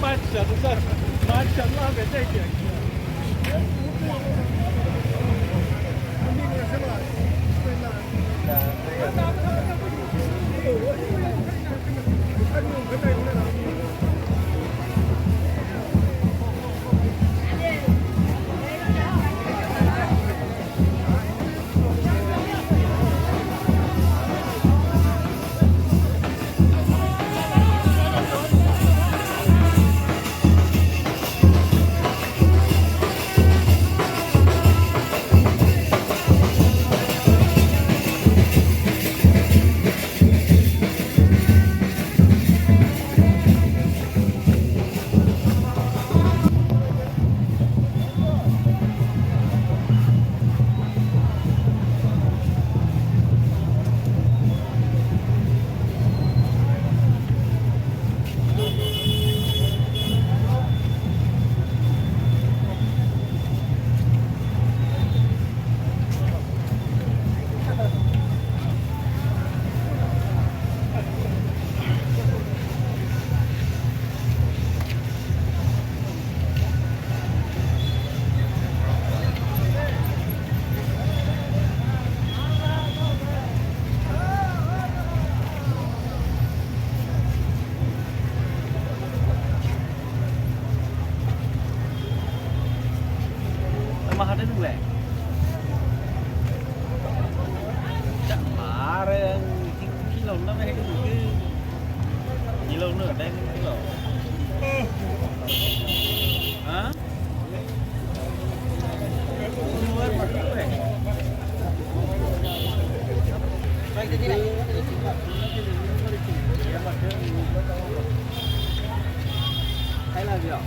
Maşallah be tek ya. Mahal dulu lah. Chắc mà đây kilo nó mới cái kilo nữa đây kilo. Hả? Hay là gì ạ?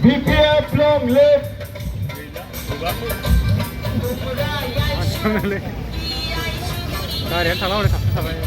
BPF long live. Kalian salah udah sampai.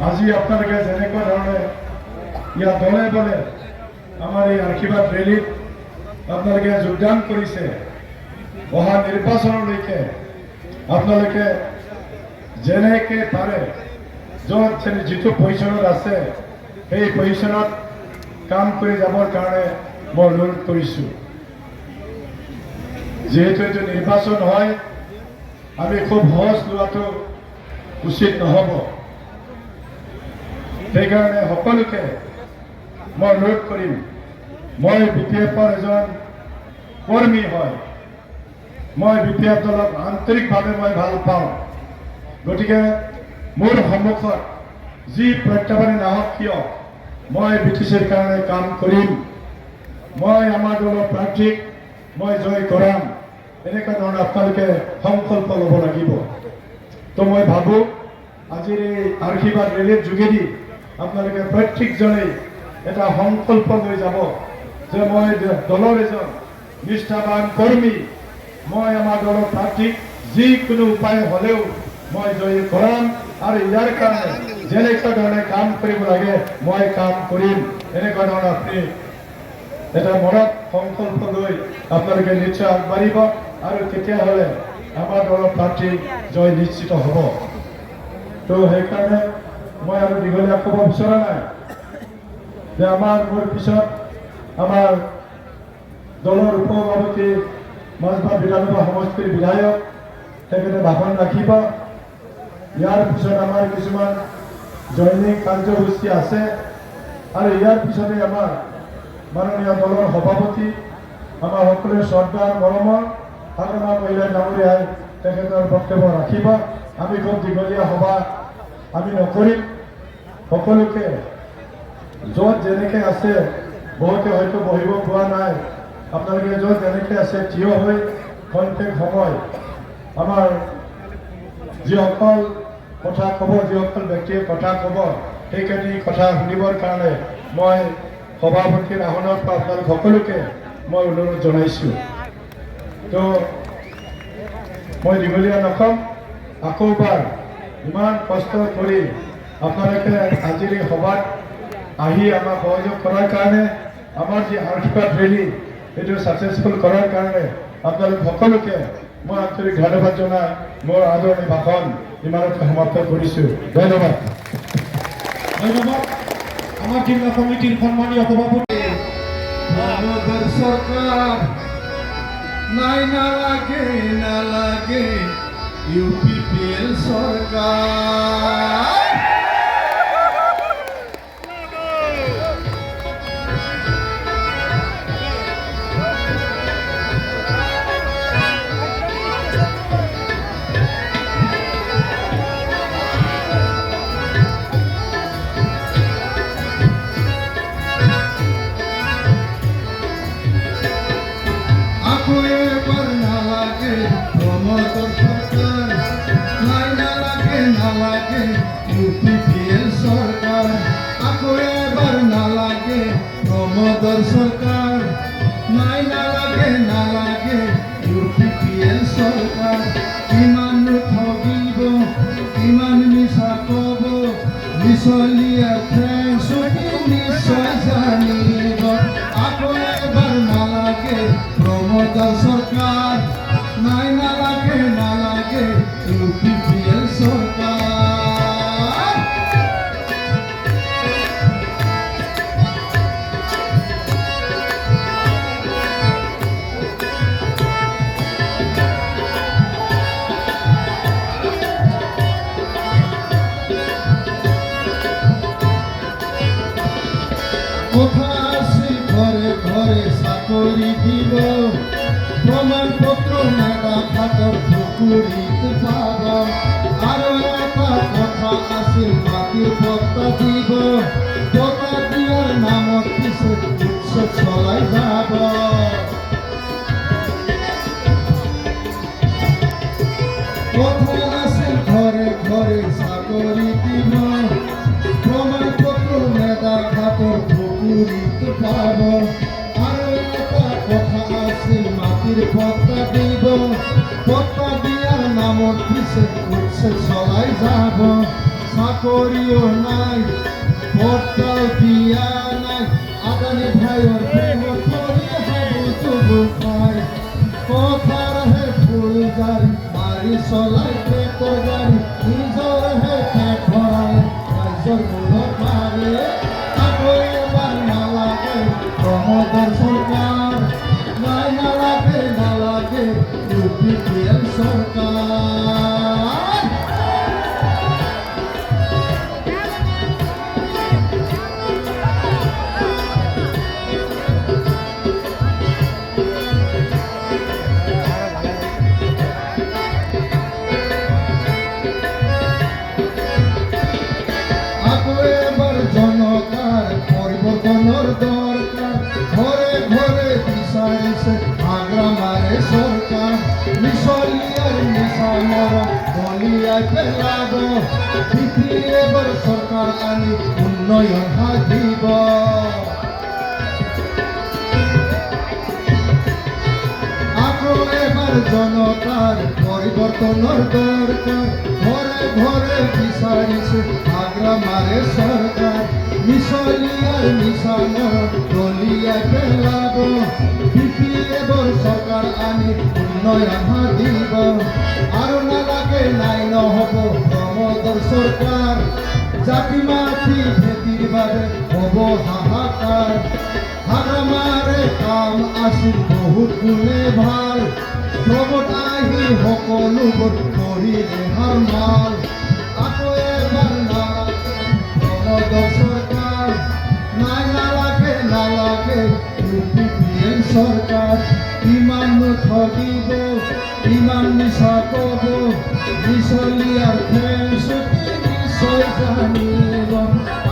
আজি আপোনালোকে যেনেকুৱা ধৰণে ইয়াত দলে বলে আমাৰ এই আশীৰ্বাদ ৰেলীত আপোনালোকে যোগদান কৰিছে, অহা নিৰ্বাচনলৈকে আপোনালোকে যেনেকৈ পাৰে য'ত যিটো পজিশ্যনত আছে সেই পজিশ্যনত কাম কৰি যাবৰ কাৰণে মই অনুৰোধ কৰিছোঁ। যিহেতু এইটো নিৰ্বাচন হয়, আমি খুব সহজ লোৱাটো উচিত নহ'ব। সেইকাৰণে সকলোকে মই অনুৰোধ কৰিম, মই BPFৰ এজন কৰ্মী হয়, মই BPF দলক আন্তৰিকভাৱে মই ভাল পাওঁ। গতিকে মোৰ সন্মুখত যি প্ৰত্যাহ্বান নাহক কিয় মই BTCৰ কাৰণে কাম কৰিম, মই আমাৰ দলৰ প্ৰাৰ্থীক মই জয় কৰাম, এনেকুৱা ধৰণৰ আপোনালোকে সংকল্প ল'ব লাগিব। তো মই ভাবোঁ আজিৰ এই আশীৰ্বাদ ৰেলীৰ যোগেদি আপোনালোকে প্ৰত্যেকজনেই এটা সংকল্প লৈ যাব যে মই দলৰ এজন নিষ্ঠাবান কৰ্মী, মই আমাৰ দলৰ প্ৰাৰ্থীক যিকোনো উপায় হ'লেও মই জয়ী কৰাম আৰু ইয়াৰ কাৰণে যেনেকুৱা ধৰণে কাম কৰিব লাগে মই কাম কৰিম। এনেকুৱা ধৰণৰ আপুনি এটা মনত সংকল্প লৈ আপোনালোকে নিশ্চয় আগবাঢ়িব আৰু তেতিয়াহ'লে আমাৰ দলৰ প্ৰাৰ্থী জয় নিশ্চিত হ'ব। তো সেইকাৰণে মই আৰু দীঘলীয়া ক'ব বিচৰা নাই যে মোৰ পিছত আমাৰ দলৰ উপসভাপতি মাজবাট বিধানসভা সমষ্টিৰ বিধায়ক তেখেতে ভাষণ ৰাখিব। ইয়াৰ পিছত আমাৰ কিছুমান জৈনিক কাৰ্যসূচী আছে আৰু ইয়াৰ পিছতে আমাৰ মাননীয় দলৰ সভাপতি আমাৰ সকলোৰে শ্ৰদ্ধাৰ মৰমৰ সাধনা মহিলা ডাঙৰীয়াই তেখেতৰ বক্তব্য ৰাখিব। আমি খুব দীঘলীয়া সভা আমি নকৰিম। সকলোকে য'ত যেনেকৈ আছে, বহুতে হয়তো বহিব পোৱা নাই, আপোনালোকে য'ত যেনেকৈ আছে থিয় হৈ খন্তেক সময় আমাৰ যিসকল কথা ক'ব, যিসকল ব্যক্তিয়ে কথা ক'ব, সেইখিনি কথা শুনিবৰ কাৰণে মই সভাপতিৰ আসনৰ পৰা আপোনালোক সকলোকে মই অনুৰোধ জনাইছোঁ। তো মই দীঘলীয়া নকম, আকৌবাৰ ইমান কষ্ট কৰি আপোনালোকে আজিৰ এই সভাত আহি আমাক সহযোগ কৰাৰ কাৰণে, আমাৰ যি আশীৰ্বাদ ৰেলী এইটো ছাকচেছফুল কৰাৰ কাৰণে আপোনালোক সকলোকে মই আন্তৰিক ধন্যবাদ জনাই মোৰ আদৰণি ভাষণ ইমানতে সমাপ্ত কৰিছোঁ। ধন্যবাদ। ধন্যবাদ আমার জিলা কমিটির সম্মানীয় সভাপতি। আমাদের সরকার নাই না লাগে ইউপিপিএল সরকার। ইউপিপিএল সরকার আকো এবার না লাগে প্রমোদর সরকার, নাই না লাগে ইউপিপিএল সরকার। কিমান ঠগিব, কিমান মিছা কব, মিছলীয়া ছুটি নিশ্চয় জানিব। আকো এবার না লাগে প্রমোদর সরকার, নাই না লাগে ইউপিপিএল সরকার। ঘরে ঘরে চাকরি দিব, প্রমাণপত্র মেধা খাতর পুকুরিতে পাব। আরো একটা কথা আছে, মাটির পত্তা দিব, পতা দিয়ার নামত পিছে উৎসব চলাই যাব। কথা আছে ঘরে ঘরে চাকরি দিব, প্রমাণপত্র মেধা ভাতর পুকুরিত পাব আর একটা কথা আছে মাটির পত্তা দিব পত্তা দিয়ার নামত পিছে উঠছে চলাই যাব চাকরিও নাই পত্তাও দিয়া নাই আদানি ভাইয়ের প্রেমত পড়ি হাবু তুবু খাই কথার হে ফুল গাড়ি মারি চলাই ট্রেক্টর গাড়ি নিজর হে পেট ভরায় রাইজর মূলত মারে চাকরি এবার নালাগে প্রমোদর সরকার নাই নালাগে ইউপিপিএল সরকার জনতার পরিবর্তনের দরকার ঘরে ঘরে বিচারিছে আগ্রা মারে সরকার মিশলিয়ার মিশামর বলিয়ায় পেলাব এবার সরকার আনি উন্নয়ন হাজিব এবার জনতার পরিবর্তনের দরকার ঘরে ঘরে বিচারিছে আগ্রা মারে সরকার মিশলিয়ার মিশানোর দলিয়া পেলাব এবার সরকার আনি উন্নয়ন হাদিব আরো নালাগে নাই নহব প্রমোদর সরকার জাতি মাটি ভেটির বাবে হব হাহাকার হারামারে কাম আছিল বহুত গুণে ভাল প্রমোদ আহি সকলোবোৰ কৰিলে হাৰ মাল আকৌ এবাৰ প্ৰমোদৰ চৰকাৰ নাই নালাগে ইউপিপিএল চৰকাৰ ইমান ঠগিব ইমান মিছা কব মিছলিয়াৰ খেল ছুটি নিশ্চয় জানিব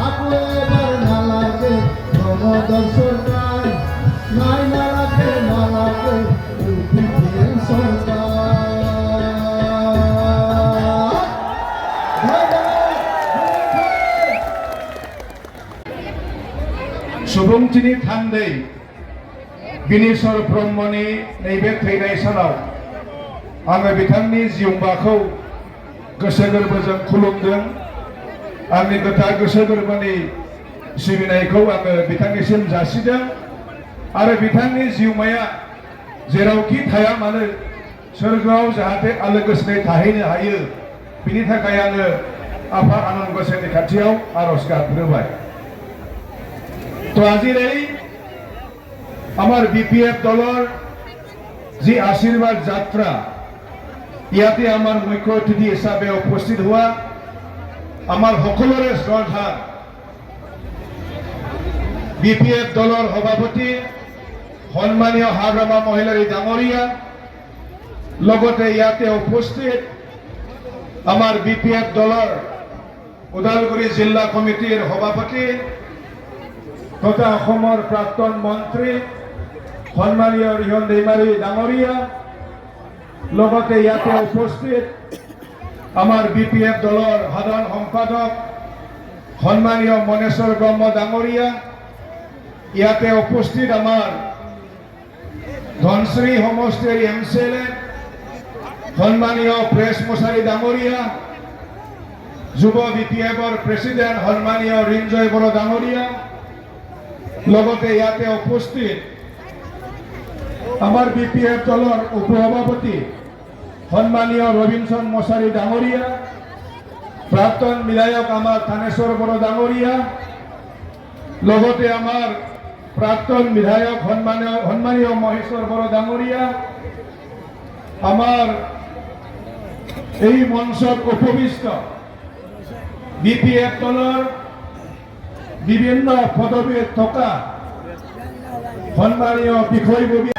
আকৌ এবাৰ নালাগে প্রমোদর সরকার নাই নালাগে ইউপিপিএল सुबुंथिनि थान्दै बिनेश्वर ब्रह्मनि नैबे थैनाय सानाव आङो बिथांनि जिउमाखौ गोसो गोरबोजों खुलुमदों आंनि गोथार गोसो गोरबोनि सिबिनायखौ आङो बिथांनिसिम जासिदों आरो बिथांनि जिउमाया जेरावखि थाया मानो सोरगोआव जाहाथे आलो गोजोनै थाहैनो हायो बिनि थाखाय आङो आफा आनान गसाइनि खाथियाव आरज गाबग्रोबाय তো আজিৰ এই আমাৰ বিপিএফ দলৰ যি আশীৰ্বাদ যাত্ৰা ইয়াতে আমাৰ মুখ্য অতিথি হিচাপে উপস্থিত হোৱা আমাৰ সকলোৰে শ্ৰদ্ধা বিপিএফ দলৰ সভাপতি সন্মানীয় হাগ্ৰামা মহিলাৰী ডাঙৰীয়া লগতে ইয়াতে উপস্থিত আমাৰ বিপিএফ দলৰ ওদালগুৰি জিলা কমিটিৰ সভাপতি তথা অসমৰ প্ৰাক্তন মন্ত্ৰী সন্মানীয় ৰিহন দৈমাৰী ডাঙৰীয়া লগতে ইয়াতে উপস্থিত আমাৰ বিপিএফ দলৰ সাধাৰণ সম্পাদক সন্মানীয় মনেশ্বৰ ব্ৰহ্ম ডাঙৰীয়া ইয়াতে উপস্থিত আমাৰ ধনশ্ৰী সমষ্টিৰ এমচিএলএ সন্মানীয় প্ৰেছ মোছাৰী ডাঙৰীয়া যুৱ বিপিএফৰ প্ৰেছিডেণ্ট সন্মানীয় ৰিঞ্জয় বড়ো ডাঙৰীয়া লগতে ইয়াতে উপস্থিত আমাৰ বিপিএফ দলৰ উপসভাপতি সন্মানীয় ৰবীন্দ্ৰন মছাৰী ডাঙৰীয়া প্ৰাক্তন বিধায়ক আমাৰ থানেশ্বৰ বড়ো ডাঙৰীয়া লগতে আমাৰ প্ৰাক্তন বিধায়ক সন্মানীয় মহেশ্বৰ বড়ো ডাঙৰীয়া আমাৰ এই মঞ্চত উপবিষ্ট বিপিএফ দলৰ বিভিন্ন পদবীত থকা সন্মানীয় বিষয়ববী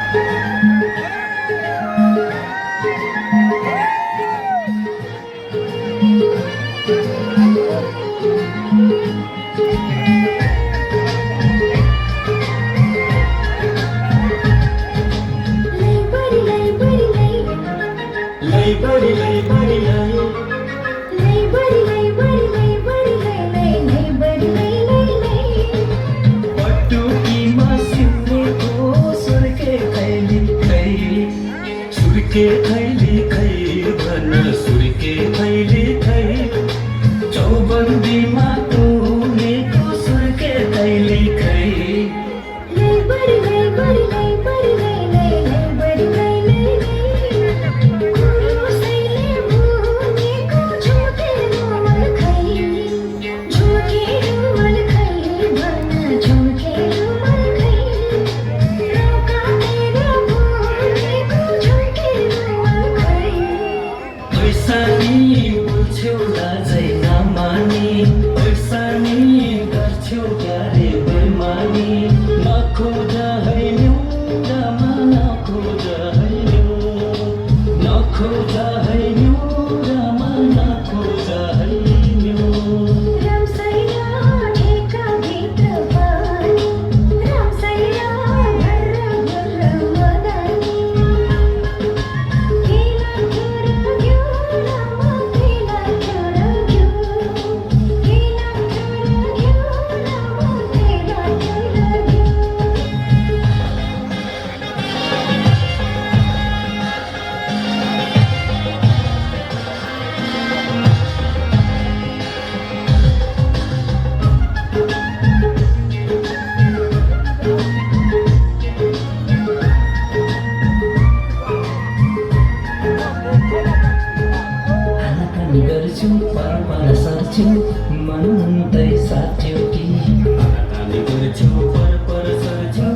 पर सर्झ्यौ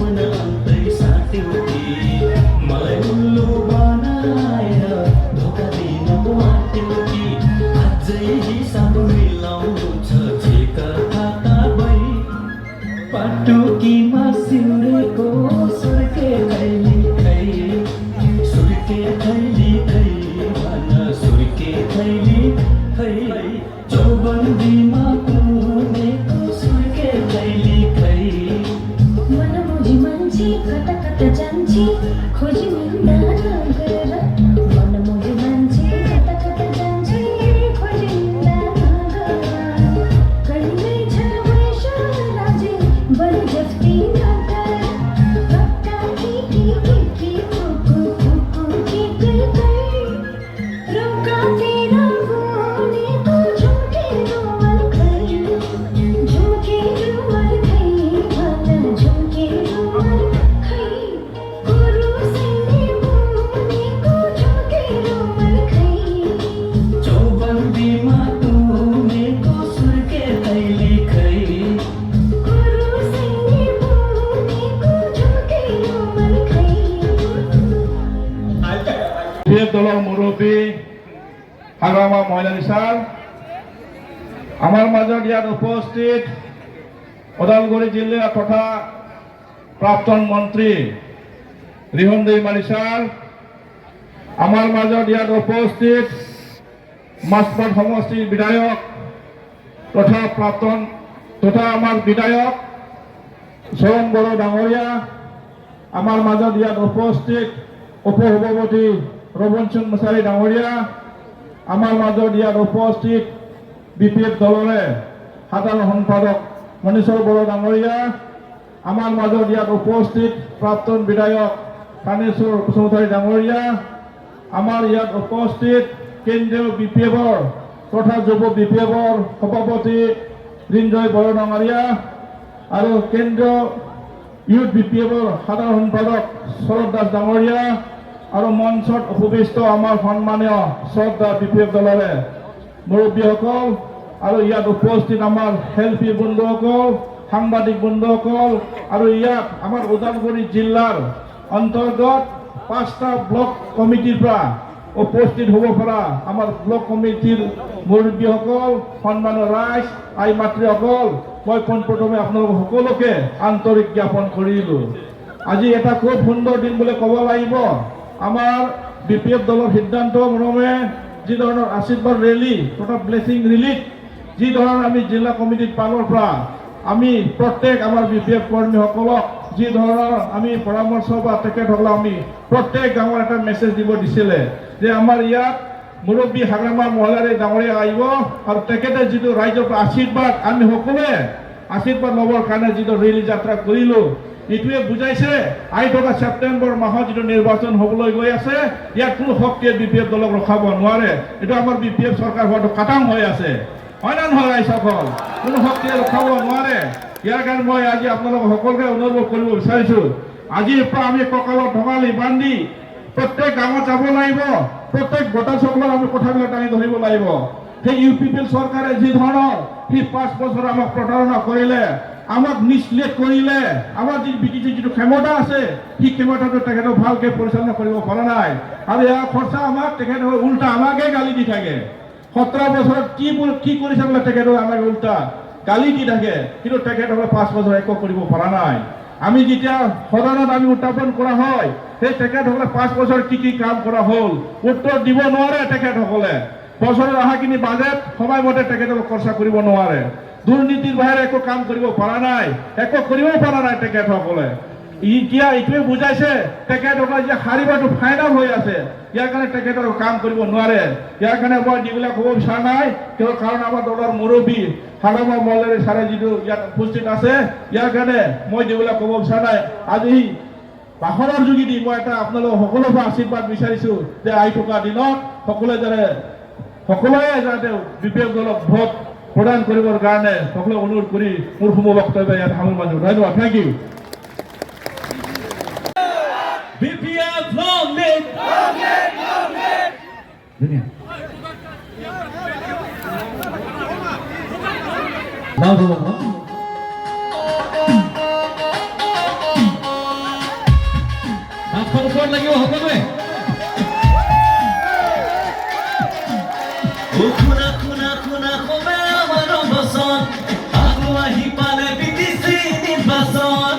मन अन्तै साट्यौ कि मलाई उल्लु बनाएर धोका दिन आँट्यौ कि अझै हिसाब मिलाउनु छ जेका खाता भई पाटुकीमा सिउरेको सुर्के थैली खै सुर्के थैली खै भन सुर्के थैली खै चौबन्दीमा पुगेको सुर्के थैली खै मनमुजी मान्छे कता कता जान्छे खोजी मिल्दा नगर मनमुजी मान्छे कता कता जान्छे खोजी मिल्दा नगर कहिल्यै छ वैश राजे बरु जफ्ती नगर पक्का की कुकु कुकु की गई रोका तेरा बोलेको झुके रुमाल खै झुके रुमाल खै भन झुके रुमाल खै कुरुसैले बोलेको झुके रुमाल खै चौबन्दीमा पुगेको सुर्के थैली खै कुरुसैले बोलेको झुके रुमाल खै বিপিএফ দলৰ মুৰব্বী হাগ্ৰামা মইনালী ছাৰ, আমাৰ মাজত ইয়াত উপস্থিত ওদালগুৰি জিলা তথা প্ৰাক্তন মন্ত্ৰী ৰিহন দৈমাৰী ছাৰ, আমাৰ মাজত ইয়াত উপস্থিত মাছপাট সমষ্টিৰ বিধায়ক তথা প্ৰাক্তন তথা আমাৰ বিধায়ক চৰণ বড়ো ডাঙৰীয়া, আমাৰ মাজত ইয়াত উপস্থিত উপসভাপতি ৰবনচন্দ্ৰ মুছাৰী ডাঙৰীয়া, আমাৰ মাজত ইয়াত উপস্থিত বিপিএফ দলৰে সাধাৰণ সম্পাদক মনীশ্বৰ বড়ো ডাঙৰীয়া, আমাৰ মাজত ইয়াত উপস্থিত প্ৰাক্তন বিধায়ক কানেশ্বৰ বসুমতাৰী ডাঙৰীয়া, আমাৰ ইয়াত উপস্থিত কেন্দ্ৰীয় বিপিএফৰ তথা যুৱ বিপিএফৰ সভাপতি ৰিঞ্জয় বড়ো ডাঙৰীয়া আৰু কেন্দ্ৰীয় ইউথ বিপিএফৰ সাধাৰণ সম্পাদক শৰৎ দাস ডাঙৰীয়া আৰু মঞ্চত উপবিষ্ট আমাৰ সন্মানীয় শ্ৰদ্ধা বিপিএফ দলৰে মুৰব্বীসকল আৰু ইয়াত উপস্থিত আমাৰ শিল্পী বন্ধুসকল, সাংবাদিক বন্ধুসকল আৰু ইয়াত আমাৰ ওদালগুৰি জিলাৰ অন্তৰ্গত 5টা ব্লক কমিটিৰ পৰা উপস্থিত হ'ব পৰা আমাৰ ব্লক কমিটিৰ মুৰব্বীসকল, সন্মানীয় ৰাইজ, আই মাতৃসকল, মই পোনপ্ৰথমে আপোনালোক সকলোকে আন্তৰিক জ্ঞাপন কৰিলোঁ। আজি এটা খুব সুন্দৰ দিন বুলি ক'ব লাগিব। আমাৰ বিপিএফ দলৰ সিদ্ধান্ত মৰ্মে যি ধৰণৰ আশীৰ্বাদ ৰেলী তথা ব্লেচিং ৰিলিজ যি ধৰণৰ আমি জিলা কমিটিৰ ফালৰ পৰা আমি প্ৰত্যেক আমাৰ বিপিএফ কৰ্মীসকলক যি ধৰণৰ আমি পৰামৰ্শ বা তেখেতসকলক আমি প্ৰত্যেক গাঁৱৰ এটা মেছেজ দিব দিছিলে যে আমাৰ ইয়াত মুৰব্বী হাগ্ৰামা মহিলাৰী ডাঙৰীয়া আহিব আৰু তেখেতে যিটো ৰাইজৰ পৰা আশীৰ্বাদ আমি সকলোৱে আশীৰ্বাদ ল'বৰ কাৰণে যিটো ৰেলী যাত্ৰা কৰিলোঁ, এইটোৱে বুজাইছে আহি থকা ছেপ্টেম্বৰ মাহত যিটো নিৰ্বাচন হ'বলৈ গৈ আছে, ইয়াত কোনো শক্তিয়ে বিপিএফ দলক ৰখাব নোৱাৰে। এইটো আমাৰ বিপিএফ চৰকাৰ হোৱাটো কাটাং হৈ আছে, হয় না নহয় ৰাইজসকল? কোনো শক্তিয়ে ৰখাব নোৱাৰে। ইয়াৰ কাৰণে মই আজি আপোনালোক সকলোকে অনুৰোধ কৰিব বিচাৰিছোঁ, আজিৰ পৰা আমি কঁকালত ঢঙালি বান্ধি প্ৰত্যেক গাঁৱত যাব লাগিব, প্ৰত্যেক ভোটাৰসকলক আমি কথাবিলাক দাঙি ধৰিব লাগিব। সেই ইউপিপিএল চৰকাৰে যি ধৰণৰ সি 5 বছৰ আমাক প্ৰতাৰণা কৰিলে, আমাক নিশ্লেষ কৰিলে, আমাৰ যিটো ক্ষমতা আছে সেই ক্ষমতাটো তেখেতক ভালকৈ পৰিচালনা কৰিব পৰা নাই আৰু ইয়াৰ খৰচা আমাক তেখেতক উল্টা আমাকে গালি দি থাকে। 17 বছৰত কি কৰিছে বোলে তেখেতক আমাক উল্টা গালি দি থাকে, কিন্তু তেখেতসকলে 5 বছৰ একো কৰিব পৰা নাই। আমি যেতিয়া সদনত আমি উত্থাপন কৰা হয়, সেই তেখেতসকলে 5 বছৰ কি কাম কৰা হ'ল উত্তৰ দিব নোৱাৰে। তেখেতসকলে বছৰত অহাখিনি বাজেট সময়মতে তেখেতসকলে খৰচা কৰিব নোৱাৰে, দুৰ্নীতিৰ বাহিৰে একো কাম কৰিব পৰা নাই, একো কৰিব পৰা নাই তেখেতসকলে। এতিয়া এইটোৱে বুজাইছে তেখেতসকলে যে হাৰিবাটো ফাইনেল হৈ আছে, ইয়াৰ কাৰণে তেখেতসকলে কাম কৰিব নোৱাৰে। ইয়াৰ কাৰণে মই যিবিলাক ক'ব বিচৰা নাই, কিয় কাৰণ আমাৰ দলৰ মুৰব্বী হাগ্ৰামা মহিলাৰী ছাৰে যিটো ইয়াত উপস্থিত আছে, ইয়াৰ কাৰণে মই যিবিলাক ক'ব বিচৰা নাই। আজি ভাষণৰ যোগেদি মই এটা আপোনালোক সকলোৰে পৰা আশীৰ্বাদ বিচাৰিছোঁ যে আহি থকা দিনত সকলোৱে যাতে বিপিএফ দলক ভোট প্ৰদান কৰিবৰ কাৰণে সকলোকে অনুৰোধ কৰি মোৰ শুভ বক্তব্য ইয়াত সামৰিছোঁ। ধন্যবাদ, thank you. BPF long live! Now, লাগিব সকলোৱে খুনা খুনা খুনা খবে আমাৰ বচন আকৌ আহি পালে বিটিছি নিৰ্বাচন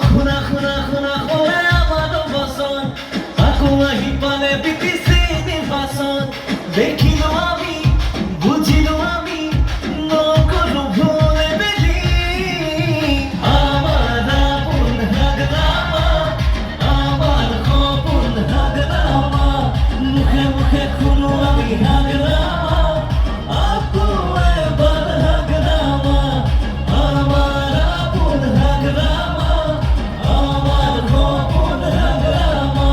খুনা খুনা খুনা খবে আমাৰ বচন আকৌ আহি পালে বিটিছি নিৰ্বাচন দেখিলো আমি বুজিলো আমি নকৰো ভুলে বেলি আমাৰ আপোন হাগৰামা আমাৰ সপোন হাগৰামা মুখে মুখে শুনো আমি হাগৰামা আকৌ এবাৰ হাগৰামা আমাৰ আপোন হাগৰামা আমাৰ সপোন হাগৰামা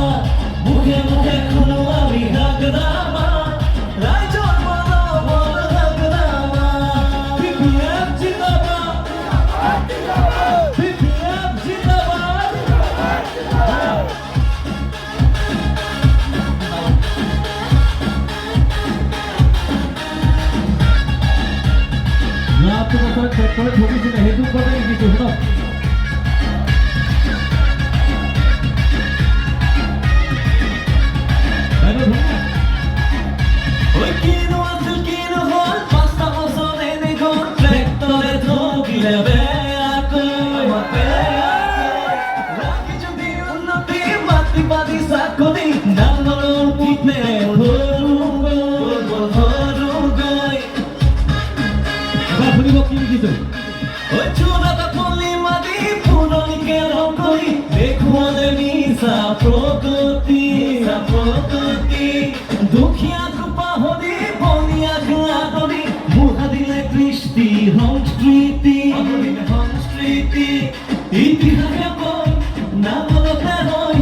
মুখে মুখে শুনো আমি হাগৰামা ৰাইজৰ মনোবল হাগৰামা BPF জিন্দাবাদ BPF জিন্দাবাদ যোৱাটো বছৰত ট্ৰেক্টৰে ঠগিছিলে সেইটো কথা লিখিছোঁ শুনক বাইদেউ ধুনীয়া ঐ কিনো আছিল কিনো হ'ল 5টা বছৰ এনে গ'ল ট্ৰেক্টৰে ঠগিলে বেয়াকৈ ৰাখি যদি উন্নতি মাটি বাদি চাকৰি ডাঙৰৰ পুতনে সৰুগৈ এবাৰ শুনিব কি লিখিছোঁ ঐ চুৰাটা পলি মাদি পুৰণিকে ৰং কৰি দেখুৱালে মিছা প্ৰগতি দুখীয়াক পাহৰি বলিয়াক আদৰি মুহা দিলে কৃষ্টি সংস্কৃতি ইতিহাসে কয় নামতে হয়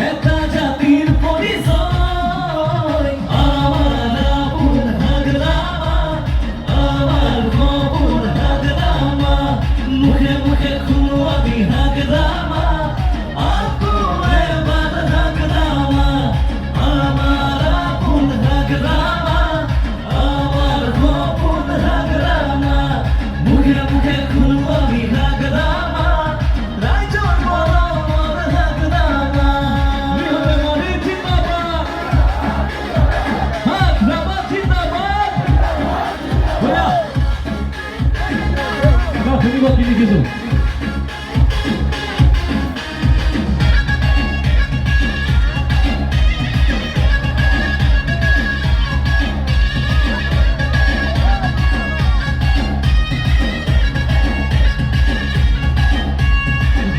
এটা জাতিৰ পৰিচয় আমাৰ আপোন হাগৰামা আমাৰ সপোন হাগৰামা মুখে মুখে শুনো আমি হাগৰামা আকৌ এবাৰ হাগৰামা আমাৰ আপোন হাগৰামা আমাৰ সপোন হাগৰামা মুখে মুখে শুনো আমি হাগৰামা ৰাইজৰ মনোবল হাগৰামা বিহনে জিন্দাবাদ হাগৰামা জিন্দাবাদ বঢ়িয়া এবাৰ শুনিব কি লিখিছোঁ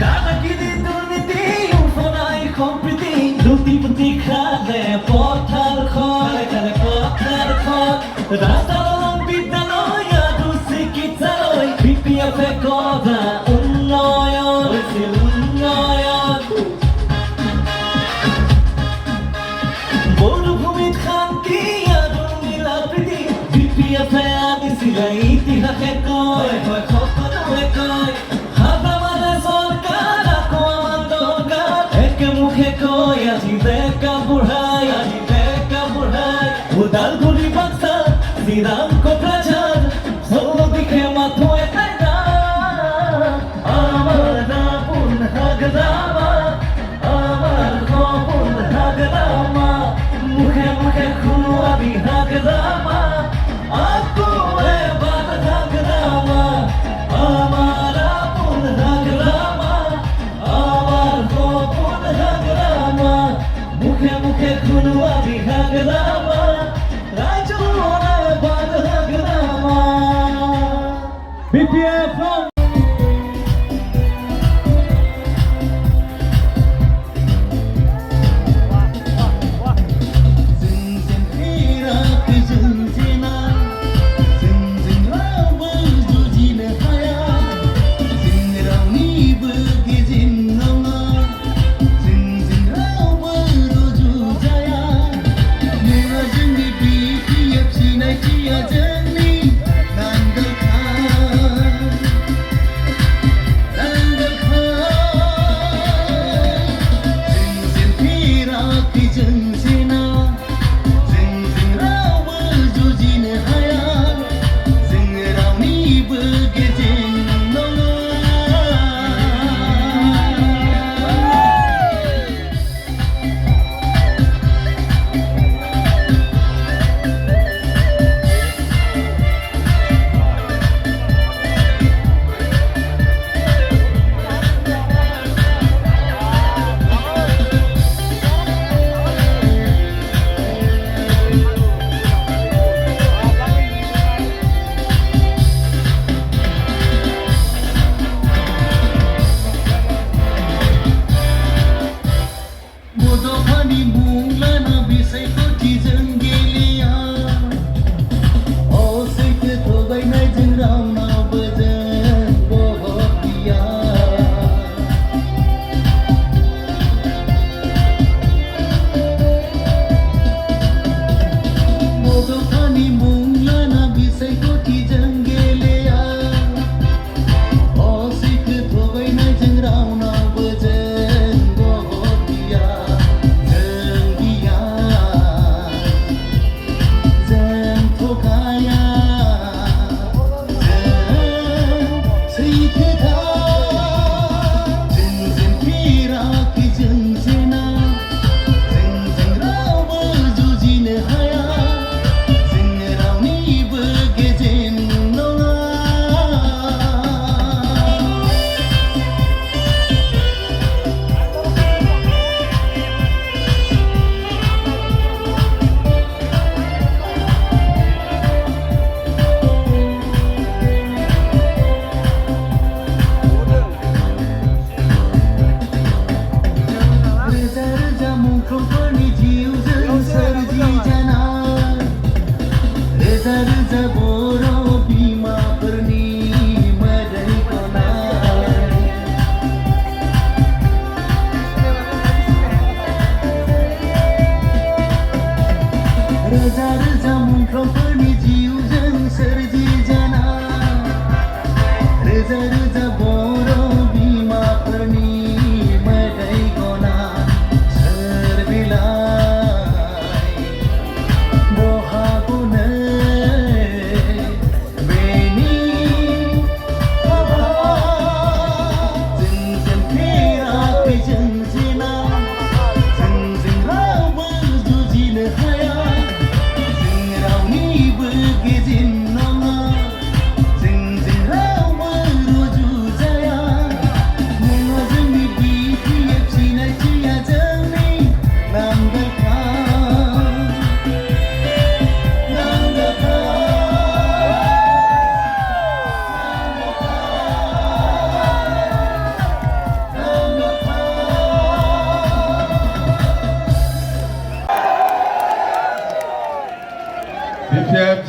দাদাগিৰি দুৰ্নীতি উপনাই সম্প্ৰীতি লুটিপুটি খালে পথাৰ ৰাস্তাৰ অলং বিদ্যালয় আৰু চিকিৎসালয় BPF-এ কথা উন্নয়ন মৰুভূমিত শান্তি আৰু মিলাপ্ৰীতি BPF-এ আনিছিলে ইতিহাসে কয় সকলোৱে কয় হাবামাৰে চৰকাৰ আকৌ আমাৰ দৰকাৰ একে মুখে কয় আজি ডেকা বুঢ়াই ওদালগুৰি বাক্সা শ্ৰীৰাম কোকৰাঝাৰ সকলো দিশে মাথো এটাই গান আমাৰ আপোন হাগৰামা আমাৰ সপোন হাগৰামা মুখে মুখে শুনো আমি হাগৰামা আকৌ এবাৰ হাগৰামা আমাৰ আপোন হাগৰামা আমাৰ সপোন হাগৰামা মুখে মুখে শুনো আমি হাগৰামা ৰাইজৰ এবাৰ হাগৰামা BPF from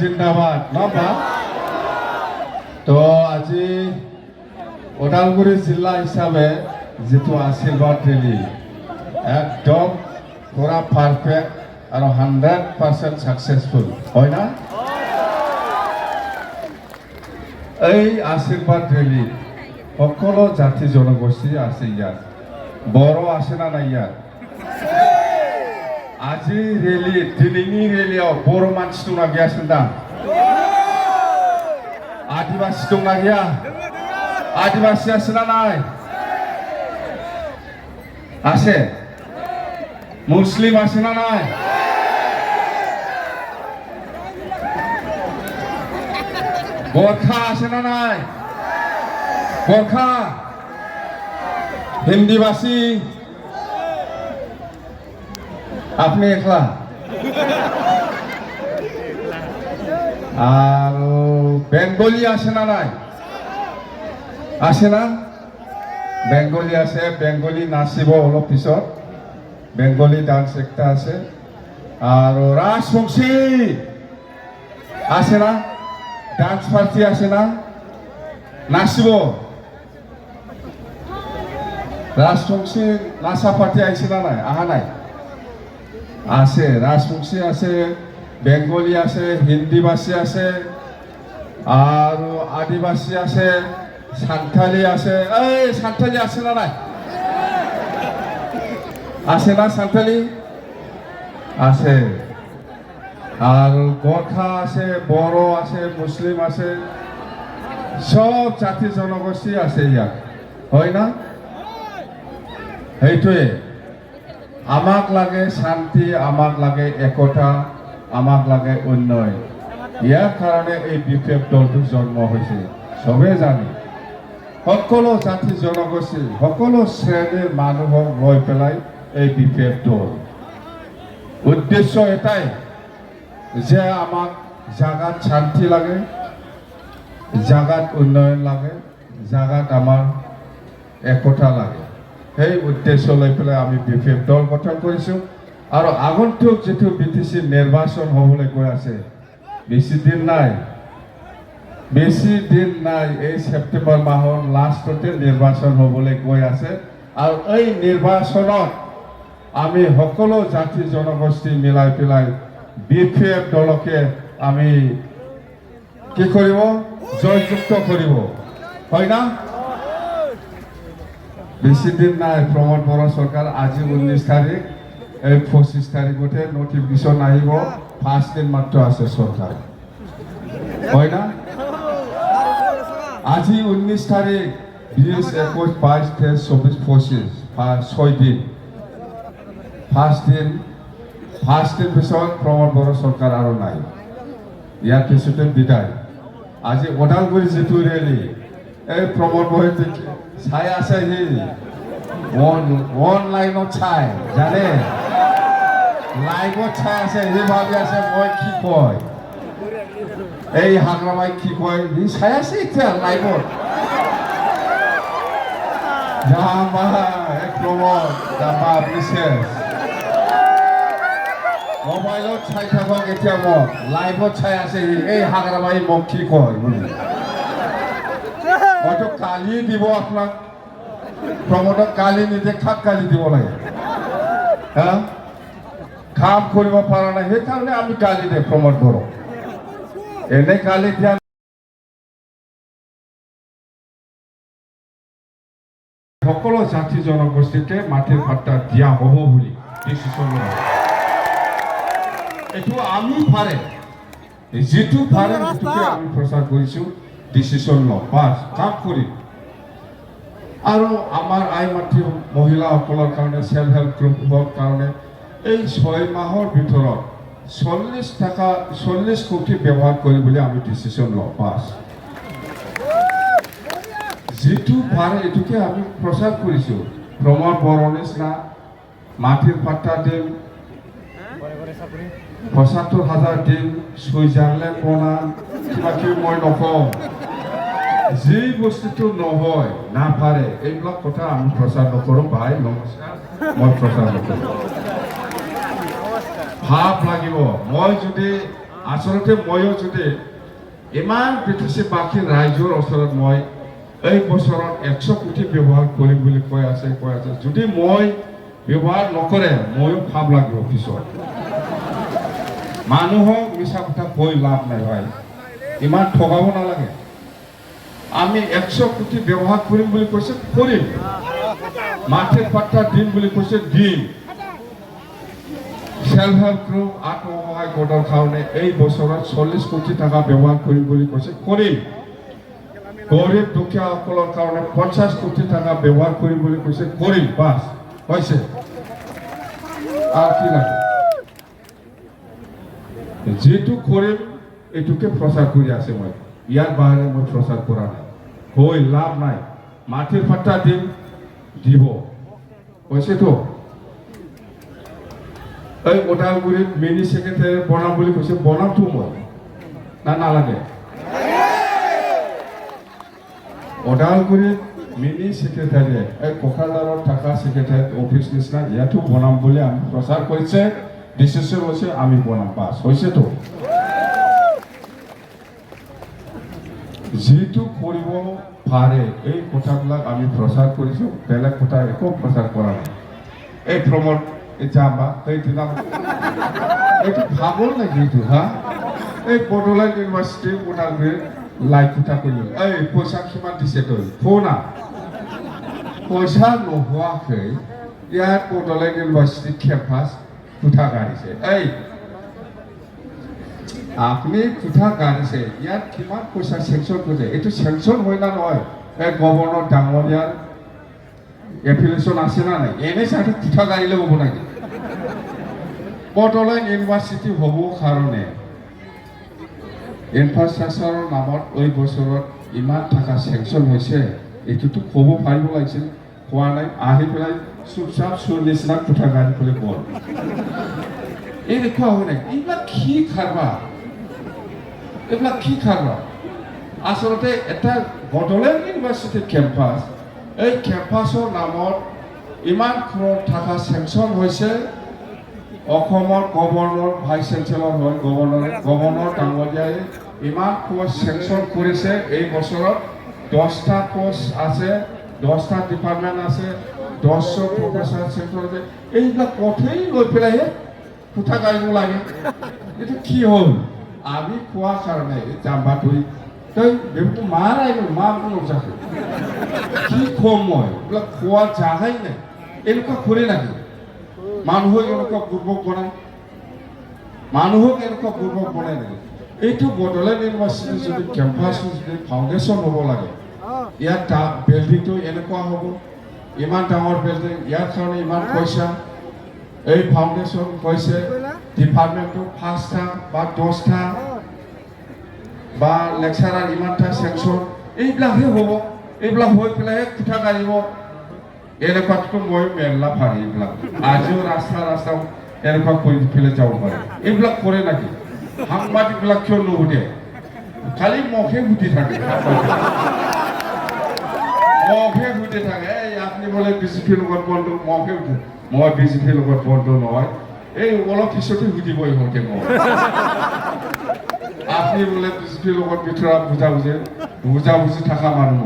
জিন্দাবাদ নবা তো আজি ওদালগুৰি জিলা হিচাপে যিটো আশীৰ্বাদ ৰেলী একদম পুৰা পাৰফেক্ট আৰু 100% ছাকচেছফুল হয় না এই আশীৰ্বাদ ৰেলী সকলো জাতি জনগোষ্ঠী আছে ইয়াত বড়ো আছে না নাই ইয়াত আজি ৰেলী দিল্লী ৰেলীয়াव बर' मानसि दंना गैया सोंदां आदिबासि दंना गैया आदिबासि আছে না নাই আছে মুসলিম আছে না নাই গোর্খা আছে না নাই গোর্খা হিন্দিবাসী আপনি একলা আর বেঙ্গলি আছে না নাই আছে না বেঙ্গলি আছে বেঙ্গলি নাচিব অলপ পিছত বেঙ্গলি ডান্স একটা আছে আর রাজবংশী আছে না ডান্স পার্টি আছে না নাচিব রাজবংশী নাচা পার্টি আইছে না নাই আহা নাই আছে রাজবংশী আছে বেঙ্গলি আছে হিন্দিবাসী আছে আর আদিবাসী আছে সান্থালি আছে এই সান্থালি আছে না নাই আছে না সান্থালি আছে আর গোর্খা আছে বড়ো আছে মুসলিম আছে সব জাতি জনগোষ্ঠী আছে ইয়াত হয় না সেইটোৱে আমাক লাগে শান্তি আমাক লাগে একতা আমাক লাগে উন্নয়ন ইয়াৰ কাৰণে এই বিপ্লৱ দলটো জন্ম হৈছে সবে জানে সকলো জাতি জনগোষ্ঠী সকলো শ্ৰেণীৰ মানুহক লৈ পেলাই এই বিপ্লৱ দল উদ্দেশ্য এটাই যে আমাক জাগাত শান্তি লাগে জাগাত উন্নয়ন লাগে জাগাত আমাৰ একতা লাগে সেই উদ্দেশ্য লৈ পেলাই আমি বিপ্লৱ দল গঠন কৰিছোঁ আৰু আগন্তুক যিটো BTC নিৰ্বাচন হ'বলৈ গৈ আছে বেছি দিন নাই এই সেপ্টেম্বৰ মাহৰ লাষ্টতে নিৰ্বাচন হ'বলৈ গৈ আছে আৰু এই নিৰ্বাচনত আমি সকলো জাতি জনগোষ্ঠী মিলাই পেলাই বিপ্লৱ দলকে আমি কি কৰিব জয়যুক্ত কৰিব হয় না বেছি দিন নাই প্ৰমোদ বড়ো চৰকাৰ আজি 19 তাৰিখ এই 25 তাৰিখতে নটিফিকেশ্যন আহিব 5 দিন মাত্ৰ আছে চৰকাৰ হয় না আজি 19 তাৰিখ 20 21 22 23 24 25 6 দিন 5 দিন পিছত প্ৰমোদ বড়ো চৰকাৰ আৰু নাই ইয়াৰ পিছতে বিদায় আজি ওদালগুৰি যিটো ৰেলী এই প্ৰমোদ বড়োই চাই আছে সি অনলাইনত চাই জানে লাইভত চাই আছে সি ভাবি আছে মই কি কয় এই হাগ্ৰামাই কি কয় সি চাই আছে এতিয়া লাইভত জামা এক প্ৰমোদ জামা বিশেষ মোবাইলত চাই থাকক এতিয়া মোক লাইভত চাই আছে সি এই হাগ্ৰামাই মোক কি কয় মইতো কালি দিব আপোনাক প্ৰমোদক কালি নিদেখাক কালি দিব লাগে হা কাম কৰিব পৰা নাই সেইকাৰণে আমি কালি দে প্ৰমোদ বড়ো এনে কালি দিয়া সকলো জাতি জনগোষ্ঠীকে মাটিৰ পাত্তা দিয়া হ'ব বুলি ডিচিশ্যন লয় এইটো আমি পাৰে যিটো পাৰে সেইটোকে আমি প্ৰচাৰ কৰিছোঁ ডিচিশ্যন লওঁ পাছ কাম কৰিম আৰু আমাৰ আই মাতৃ মহিলাসকলৰ কাৰণে সেল্ফ হেল্প গ্ৰুপৰ কাৰণে এই 6 মাহৰ ভিতৰত 40 কোটি ব্যৱহাৰ কৰিবলৈ আমি ডিচিশ্যন লওঁ পাছ যিটো পাৰে এইটোকে আমি প্ৰচাৰ কৰিছোঁ প্ৰমোদ বড়োৰ নিচিনা মাটিৰ পাত্তা দিম ৭৫,০০০ দিম ছুইজাৰলেণ্ড বনাম কিবা কিবি মই নকওঁ যি বস্তুটো নহয় নাপাৰে এইবিলাক কথা আমি প্ৰচাৰ নকৰোঁ ভাই নমস্কাৰ মই প্ৰচাৰ নকৰোঁ ভাৱ লাগিব মই যদি আচলতে ময়ো যদি ইমান বিটিচি বাকী ৰাইজৰ ওচৰত মই এই বছৰত 100 কোটি ব্যৱহাৰ কৰিম বুলি কৈ আছে যদি মই ব্যৱহাৰ নকৰে ময়ো ভাব লাগিব পিছত মানুহক মিছা কথা কৈ লাভ নাই ভাই ইমান ঠগাব নালাগে আমি 100 কোটি ব্যৱহাৰ কৰিম বুলি কৈছে কৰিম মাটিৰ পাত্তা দিম বুলি কৈছে দিম সেলফ হেল্প গ্ৰুপ আত্মসহায়ক গোটৰ কাৰণে এই বছৰত 40 কোটি টকা ব্যৱহাৰ কৰিম বুলি কৈছে কৰিম গৰীব দুখীয়াসকলৰ কাৰণে 50 কোটি টকা ব্যৱহাৰ কৰিম বুলি কৈছে কৰিম বাস হৈছে আৰু কি লাগে যেটো কৰিম এটুকে প্ৰচাৰ কৰি আছে মই ইয়াৰ বাহিৰে মই প্ৰচাৰ কৰা নাই হৈ লাভ নাই মাটিৰ পাত্তা দিম দিব কৈছেতো এই ওদালগুৰিত মিনি সেক্ৰেটাৰী বনাম বুলি কৈছে বনামতো মই না নালাগে ওদালগুৰিত মিনি সেক্ৰেটাৰী এই কোকালাৰত থকা সেক্ৰেটাৰী অফিচ নিচিনা ইয়াতো বনাম বুলি আমি প্ৰচাৰ কৰিছে ডিচিছন হৈছে আমি বনাম পাছ হৈছেতো যেটো কৰিব পাৰে এই কথাবিলাক আমি প্ৰচাৰ কৰিছো বেলেগ কথা একো প্ৰচাৰ কৰা নাই এই প্ৰমোট জামা এই দিনা এইটো ভাগৰ নেকি এইটো হা এই বড়োলেণ্ড ইউনিভাৰ্চিটি ওদালগুৰিৰ লাইট কথা কৰিলো এই পইচা কিমান দিছে তই ফোনা পইচা নোহোৱাকৈ ইয়াত বড়োলেণ্ড ইউনিভাৰ্চিটি কেম্পাছ কোঠা গাড়িছে এই আপনি কোঠা গাড়িছে ইয়াত কিমান পইচা চেংচন কৰিছে এইটো চেংচন হয় না নহয় এই গভৰ্ণৰ ডাঙৰীয়াৰ এফিলিয়েশ্যন আছে না নাই এনে চাই কোঠা গাড়িলে হ'ব নেকি বড়োলেণ্ড ইউনিভাৰ্চিটি হ'ব কাৰণে ইনফ্ৰাষ্ট্ৰাকচাৰৰ নামত এই বছৰত ইমান টকা চেংচন হৈছে এইটোতো ক'ব পাৰিব লাগিছিল কোৱা নাই আহি পেলাই চুপচাপ চোৰ নিচিনা কোঠা গাড়ি কৰি গ'ল এই দেখুৱা হয় নাই এইবিলাক কি খাৰবা এইবিলাক কি খাৰবা আচলতে এটা বড়োলেণ্ড ইউনিভাৰ্চিটি কেম্পাছ এই কেম্পাছৰ নামত ইমান ক্ৰ'ৰ টকা চেংচন হৈছে অসমৰ গভৰ্ণৰ ভাইচ চেঞ্চেলৰ হয় গভৰ্ণৰ ডাঙৰীয়াই ইমান পোষ্ট চেংচন কৰিছে এই বছৰত 10টা পোষ্ট আছে 10টা ডিপাৰ্টমেণ্ট আছে 10জন প্ৰফেচাৰ চেঞ্চন আছে এইবিলাক পথেই লৈ পেলাই কোঠা গাড়িব লাগে এইটো কি হ'ল আমি কোৱা কাৰণে জাম্বা ধৰি তই বেবটো মাৰ আহিব মা কোনো যাকে কি কম মই এইবিলাক খোৱা জাগাই নাই এনেকুৱা কৰে নাকি মানুহক এনেকুৱা বুৰ্বক বনায় মানুহক এনেকুৱা বুৰ্বক বনায় নেকি এইটো বড়োলেণ্ড ইউনিভাৰ্চিটি যদি কেম্পাছ যদি ফাউণ্ডেশ্যন হ'ব লাগে ইয়াত বিল্ডিংটো এনেকুৱা হ'ব ইমান ডাঙৰ বিল্ডিং ইয়াৰ কাৰণে ইমান পইচা এই ফাউণ্ডেশ্যন কৈছে ডিপাৰ্টমেণ্টটো 5টা বা 10টা বা লেকচাৰাৰ ইমানটা চেংচন এইবিলাকহে হ'ব এইবিলাক হৈ পেলাই কোঠা গাড়িব এনেকুৱাটো মই মেলা পাৰি এইবিলাক আজিও ৰাস্তা এনেকুৱা কৰি পেলাই যাব পাৰে এইবিলাক কৰে নাকি সাংবাদিকবিলাক কিয় নুসুধে খালি মুখে সুধি থাকে এই আপুনি বোলে বিজেপিৰ লগত বন্ধু মুখে সুধে মই বিজেপিৰ লগত বন্ধু নহয় এই অলপ পিছতে সুধিবই সিহঁতে মোক আপুনি বোলে বিজেপিৰ লগত ভিতৰত বুজাবুজি থকা মানুহ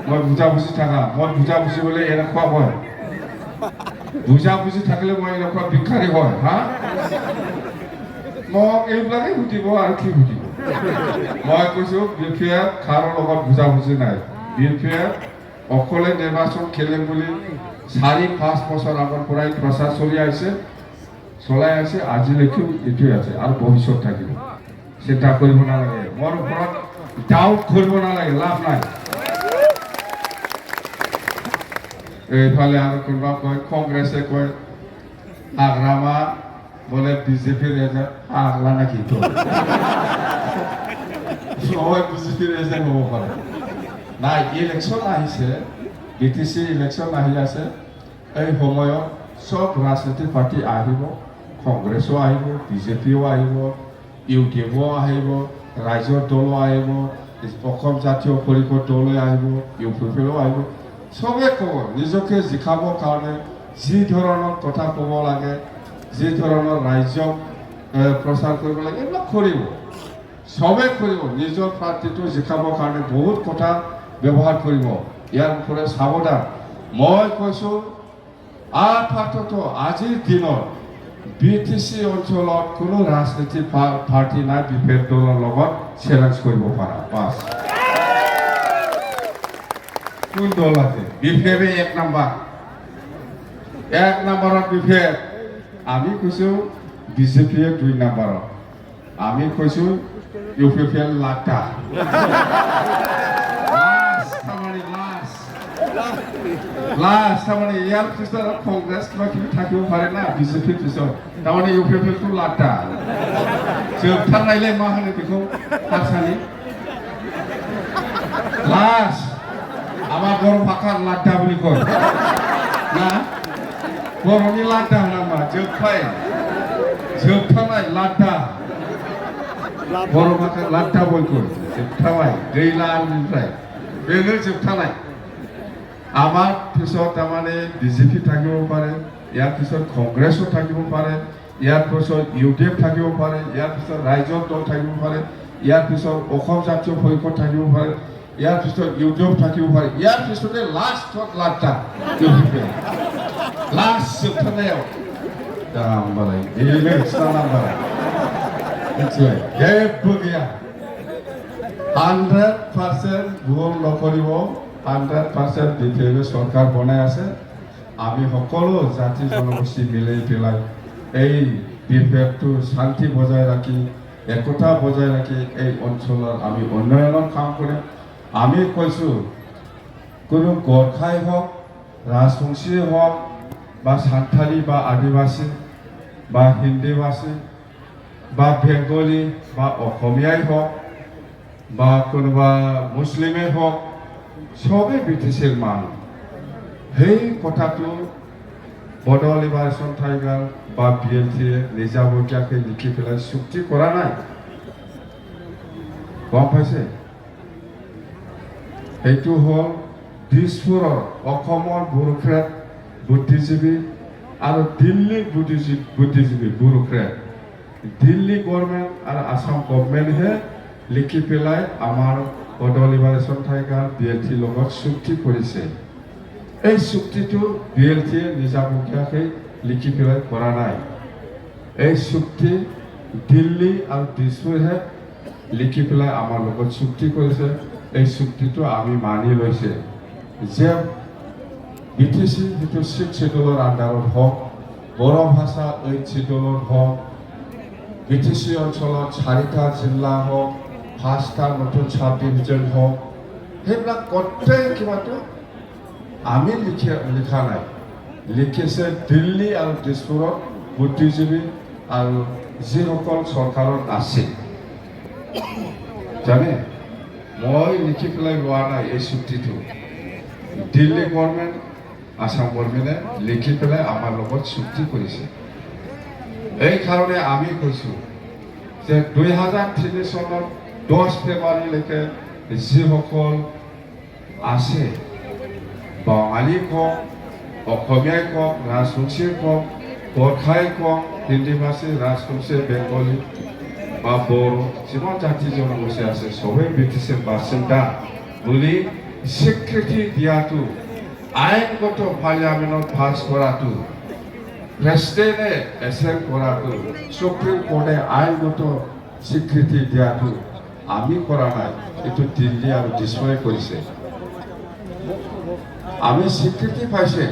মই বুজাবুজি থকা মই বুজাবুজি বোলে এনেকুৱা হয় বুজাবুজি থাকিলে মই এনেকুৱা ভিক্ষাৰী হয় হা মোক এইবিলাকেই সুধিব আৰু কি সুধিব মই কৈছোঁ বিপিএফ খাৰৰ লগত বুজাবুজি নাই বিপিএফ অকলে নিৰ্বাচন খেলিম বুলি 4-5 বছৰ আগৰ পৰাই প্ৰচাৰ চলাই আছে আজিলৈকেও এইটোৱে আছে আৰু ভৱিষ্যত থাকিব চিন্তা কৰিব নালাগে মোৰ ওপৰত ডাউট কৰিব নালাগে লাভ নাই এইফালে আৰু কোনোবা কয় কংগ্ৰেছে কয় আগ্ৰামা বোলে বিজেপিৰ এজেণ্ট আগলা নেকি সবাই বিজেপিৰ এজেণ্ট হ'ব পাৰে নাই ইলেকশ্যন আহিছে BTC ইলেকশ্যন আহি আছে এই সময়ত সব ৰাজনীতিক পাৰ্টি আহিব কংগ্ৰেছো আহিব বিজেপিও আহিব ইউডিএফও আহিব ৰাইজৰ দলো আহিব অসম জাতীয় পৰিষদ দলে আহিব ইউপিপিও আহিব সবে ক'ব নিজকে জিকাবৰ কাৰণে যি ধৰণৰ কথা ক'ব লাগে যি ধৰণৰ ৰাজ্যক প্ৰচাৰ কৰিব লাগে এইবিলাক কৰিব চবে কৰিব নিজৰ প্ৰাৰ্থীটো জিকাবৰ কাৰণে বহুত কথা ব্যৱহাৰ কৰিব ইয়াৰ ওপৰত সাৱধান মই কৈছোঁ আপাতত আজিৰ দিনত BTC অঞ্চলত কোনো ৰাজনীতিক পাৰ্টি নাই বিপেড দলৰ লগত চেলেঞ্জ কৰিব পাৰা বাছ কোন দল আছে বিপেডে 1 নম্বৰত বিপেড আমি কৈছোঁ বিজেপিয়ে 2 নম্বৰত আমি কৈছোঁ UPPL লাটা লাষ্ট তাৰমানে ইয়াৰ পিছত কংগ্ৰেছ কিবা কিবি থাকিব পাৰে না বিজেপিৰ পিছত তাৰমানে UPPLটো লাটা जोबथारनायलाय मा होनो बेखौ हारसानि लास्ट আমাৰ बर' भाषा लाटा বুলি কয় ना बर'नि लाटा होनामा जोबथारनाय लाटा बर' भाषा लाटा बयखौ जोबथारबाय दैलांनिफ्राय बेनो जोबथारनाय আমাৰ পিছত তাৰমানে বিজেপি থাকিব পাৰে ইয়াৰ পিছত কংগ্ৰেছো থাকিব পাৰে ইয়াৰ পিছত UDF থাকিব পাৰে ইয়াৰ পিছত ৰাইজৰ দল থাকিব পাৰে ইয়াৰ পিছত অসম জাতীয় পৰিষদ থাকিব পাৰে ইয়াৰ পিছত UDF থাকিব পাৰে ইয়াৰ পিছতে লাষ্টত লাটা লাষ্ট जोबथारनायाव दामबालाय बेनो सानाबालाय मिथिबाय जेबो गैया 100% ভুল নকৰিব 100% বিজেপি চৰকাৰ বনাই আছে আমি সকলো জাতি জনগোষ্ঠী মিলি পেলাই এই বিভেদটো শান্তি বজাই ৰাখি একতা বজাই ৰাখি এই অঞ্চলৰ আমি উন্নয়নৰ কাম কৰিম আমি কৈছোঁ কোনো গোৰ্খাই হওক ৰাজবংশী হওক বা সান্থালী বা আদিবাসী বা হিন্দীভাষী বা বেংগলী বা অসমীয়াই হওক বা কোনোবা মুছলিমেই হওক সবে BTCৰ মানুহ সেই কথাটো বড়ো লিবাৰেশ্যন টাইগাৰ বা BLTয়ে নিজাববীয়াকৈ লিখি পেলাই চুক্তি কৰা নাই গম পাইছে এইটো হ'ল দিছপুৰৰ অসমৰ ব্যুৰোক্ৰেট বুদ্ধিজীৱী আৰু দিল্লীৰ বুদ্ধিজীৱী ব্যুৰোক্ৰেট দিল্লী গভৰ্ণমেণ্ট আৰু আসাম গভৰ্ণমেণ্টহে লিখি পেলাই আমাৰ বড়ো লিবাৰেশ্যন টাইগাৰ BLTৰ লগত চুক্তি কৰিছে এই চুক্তিটো BLTয়ে নিজাববীয়াকৈ লিখি পেলাই কৰা নাই এই চুক্তি দিল্লী আৰু দিছপুৰহে লিখি পেলাই আমাৰ লগত চুক্তি কৰিছে এই চুক্তিটো আমি মানি লৈছে যে BTC যিটো 6 শিডিউলৰ আণ্ডাৰত হওক বড়ো ভাষা 8 শিডিউলৰ হওক BTC অঞ্চলত 4টা জিলা হওক 5টা নতুন সাব ডিভিজন হওক সেইবিলাক গোটেই কিবাটো আমি লিখা নাই লিখিছে দিল্লী আৰু দিছপুৰত বুদ্ধিজীৱী আৰু যিসকল চৰকাৰত আছে জানে মই লিখি পেলাই লোৱা নাই এই চুক্তিটো দিল্লী গভৰ্ণমেণ্ট আসাম গভৰ্ণমেণ্টে লিখি পেলাই আমাৰ লগত চুক্তি কৰিছে এই কাৰণে আমি কৈছোঁ যে 2003 চনত 10 ফেব্ৰুৱাৰীলৈকে যিসকল আছে বঙালী কওক অসমীয়াই কওক ৰাজবংশীয়ে কওক গোৰ্খাই কওক হিন্দীভাষী ৰাজবংশী বেংগলী বা বড়ো যিমান জাতি জনগোষ্ঠী আছে সবেই BTCৰ বাসিন্দা বুলি স্বীকৃতি দিয়াটো আইনগত পাৰ্লিয়ামেণ্টত পাছ কৰাটো প্ৰেচিডেণ্টে এচেপ্ট কৰাটো সুপ্ৰিম কোৰ্টে আইনগত স্বীকৃতি দিয়াটো আমি কৰা নাই এইটো দিল্লী আৰু দিছপুৰে কৰিছে আমি স্বীকৃতি পাইছে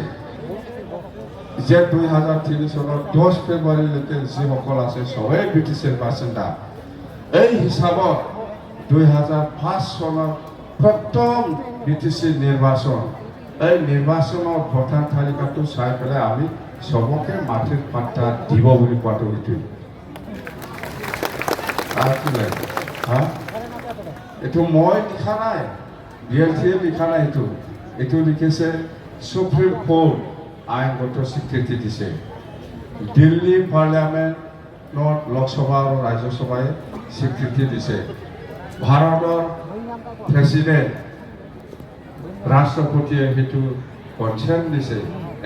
যে 2003 চনত 10 ফেব্ৰুৱাৰীলৈকে যিসকল আছে সবেই BTCৰ বাসিন্দা এই হিচাপত 2005 চনত প্ৰথম BTC নিৰ্বাচন এই নিৰ্বাচনৰ ভোটাৰ তালিকাটো চাই পেলাই আমি সবকে মাটিৰ পাত্তা দিব বুলি কোৱাটো এইটোৱেই আৰু কি লাগে হা এইটো মই লিখা নাই BLTয়ে লিখা নাই এইটো লিখিছে সুপ্ৰিম কোৰ্ট আইনগত স্বীকৃতি দিছে দিল্লী পাৰ্লিয়ামেণ্টত লোকসভা আৰু ৰাজ্যসভাই স্বীকৃতি দিছে ভাৰতৰ প্ৰেচিডেণ্ট ৰাষ্ট্ৰপতিয়ে সেইটো কনচেণ্ট দিছে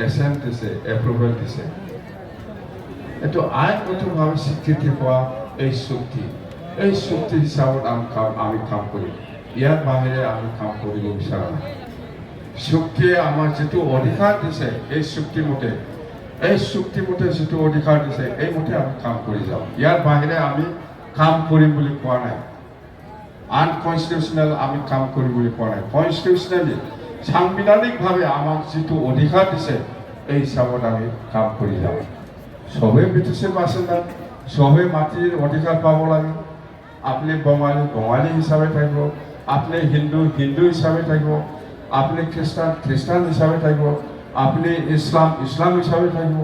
এচেণ্ট দিছে এপ্ৰুভেল দিছে এইটো আইনগতভাৱে স্বীকৃতি পোৱা এই চুক্তি হিচাপত আমি কাম কৰিম ইয়াৰ বাহিৰে আমি কাম কৰিব বিচৰা নাই চুক্তিয়ে আমাৰ যিটো অধিকাৰ দিছে এই চুক্তিমতে যিটো অধিকাৰ দিছে এই মতে আমি কাম কৰি যাওঁ ইয়াৰ বাহিৰে আমি কাম কৰিম বুলি কোৱা নাই আনকনষ্টিটিউচনেল আমি কাম কৰিম বুলি কোৱা নাই কনষ্টিটিউচনেলি সাংবিধানিকভাৱে আমাক যিটো অধিকাৰ দিছে এই হিচাপত আমি কাম কৰি যাওঁ সবে ব্ৰিটিছৰ বাসিন্দা সবে মাটিৰ অধিকাৰ পাব লাগে আপনি বঙালী হিচাপে থাকিব আপনি হিন্দু হিচাপে থাকিব আপনি খ্ৰীষ্টান হিচাপে থাকিব আপনি ইছলাম হিচাপে থাকিব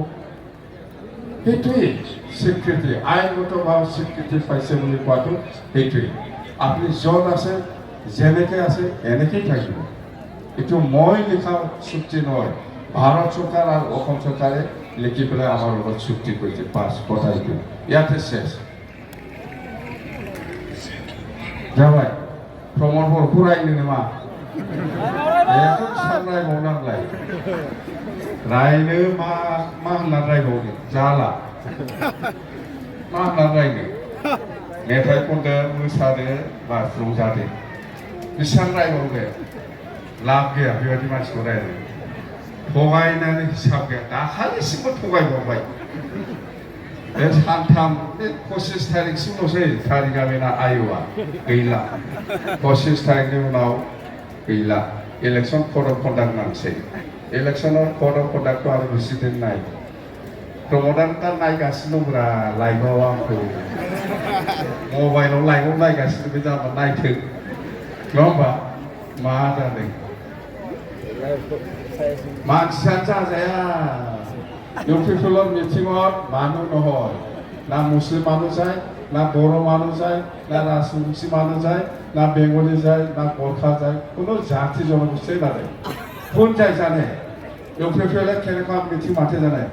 সেইটোৱেই স্বীকৃতি আইনগতভাৱে স্বীকৃতি পাইছে বুলি কোৱাটো সেইটোৱেই আপনি য'ত আছে যেনেকৈ আছে এনেকেই থাকিব এইটো মই লিখা চুক্তি নহয় ভাৰত চৰকাৰ আৰু অসম চৰকাৰে লিখি পেলাই আমাৰ লগত চুক্তি কৰিছে পাঁচ কথা এইটো ইয়াতে শেষ जाबाय प्रमोदफोरखौ रायनो नामा बेखौ सानरायबावनांलाय रायनो मा होनना रायबावनो जाला मा होनना रायनो मेथाइ खनदो मोसादो बा रंजादो बेसेबां रायबावनो लाब गैया बेबायदि मानसिखौ रायनो थगायनानै हिसाब गैया दाखालिसिमबो थगायबावबाय सानथाम 25 तारिखसिमल'सै तारिखआ बेना आयुआ गैला 25 तारिखनि उनाव गैला election code of conduct नांसै इलेक्सनाव code of कन्डाक्टखौ आरो बेसि दिन नाय प्रमोदान दा नायगासिनो दंब्रा लाइभआव आंखौ मबाइलाव लाइभआव नायगासिनो बे जाबा नायथों नङा होमबा मा जादों मानसियानो जाजाया इउपिपिएल मिटिङত মানুহ নহয় না মুছলিম মানুহ যায় না বড়ো মানুহ যায় না ৰাজবংশী মানুহ যায় না বেংগলী যায় না গোৰ্খা যায় কোনো জাতি জনগোষ্ঠী নাযায় কোন যায় জানে ইউপিপিএলে কেনেকুৱা মিটিং মাতে জানে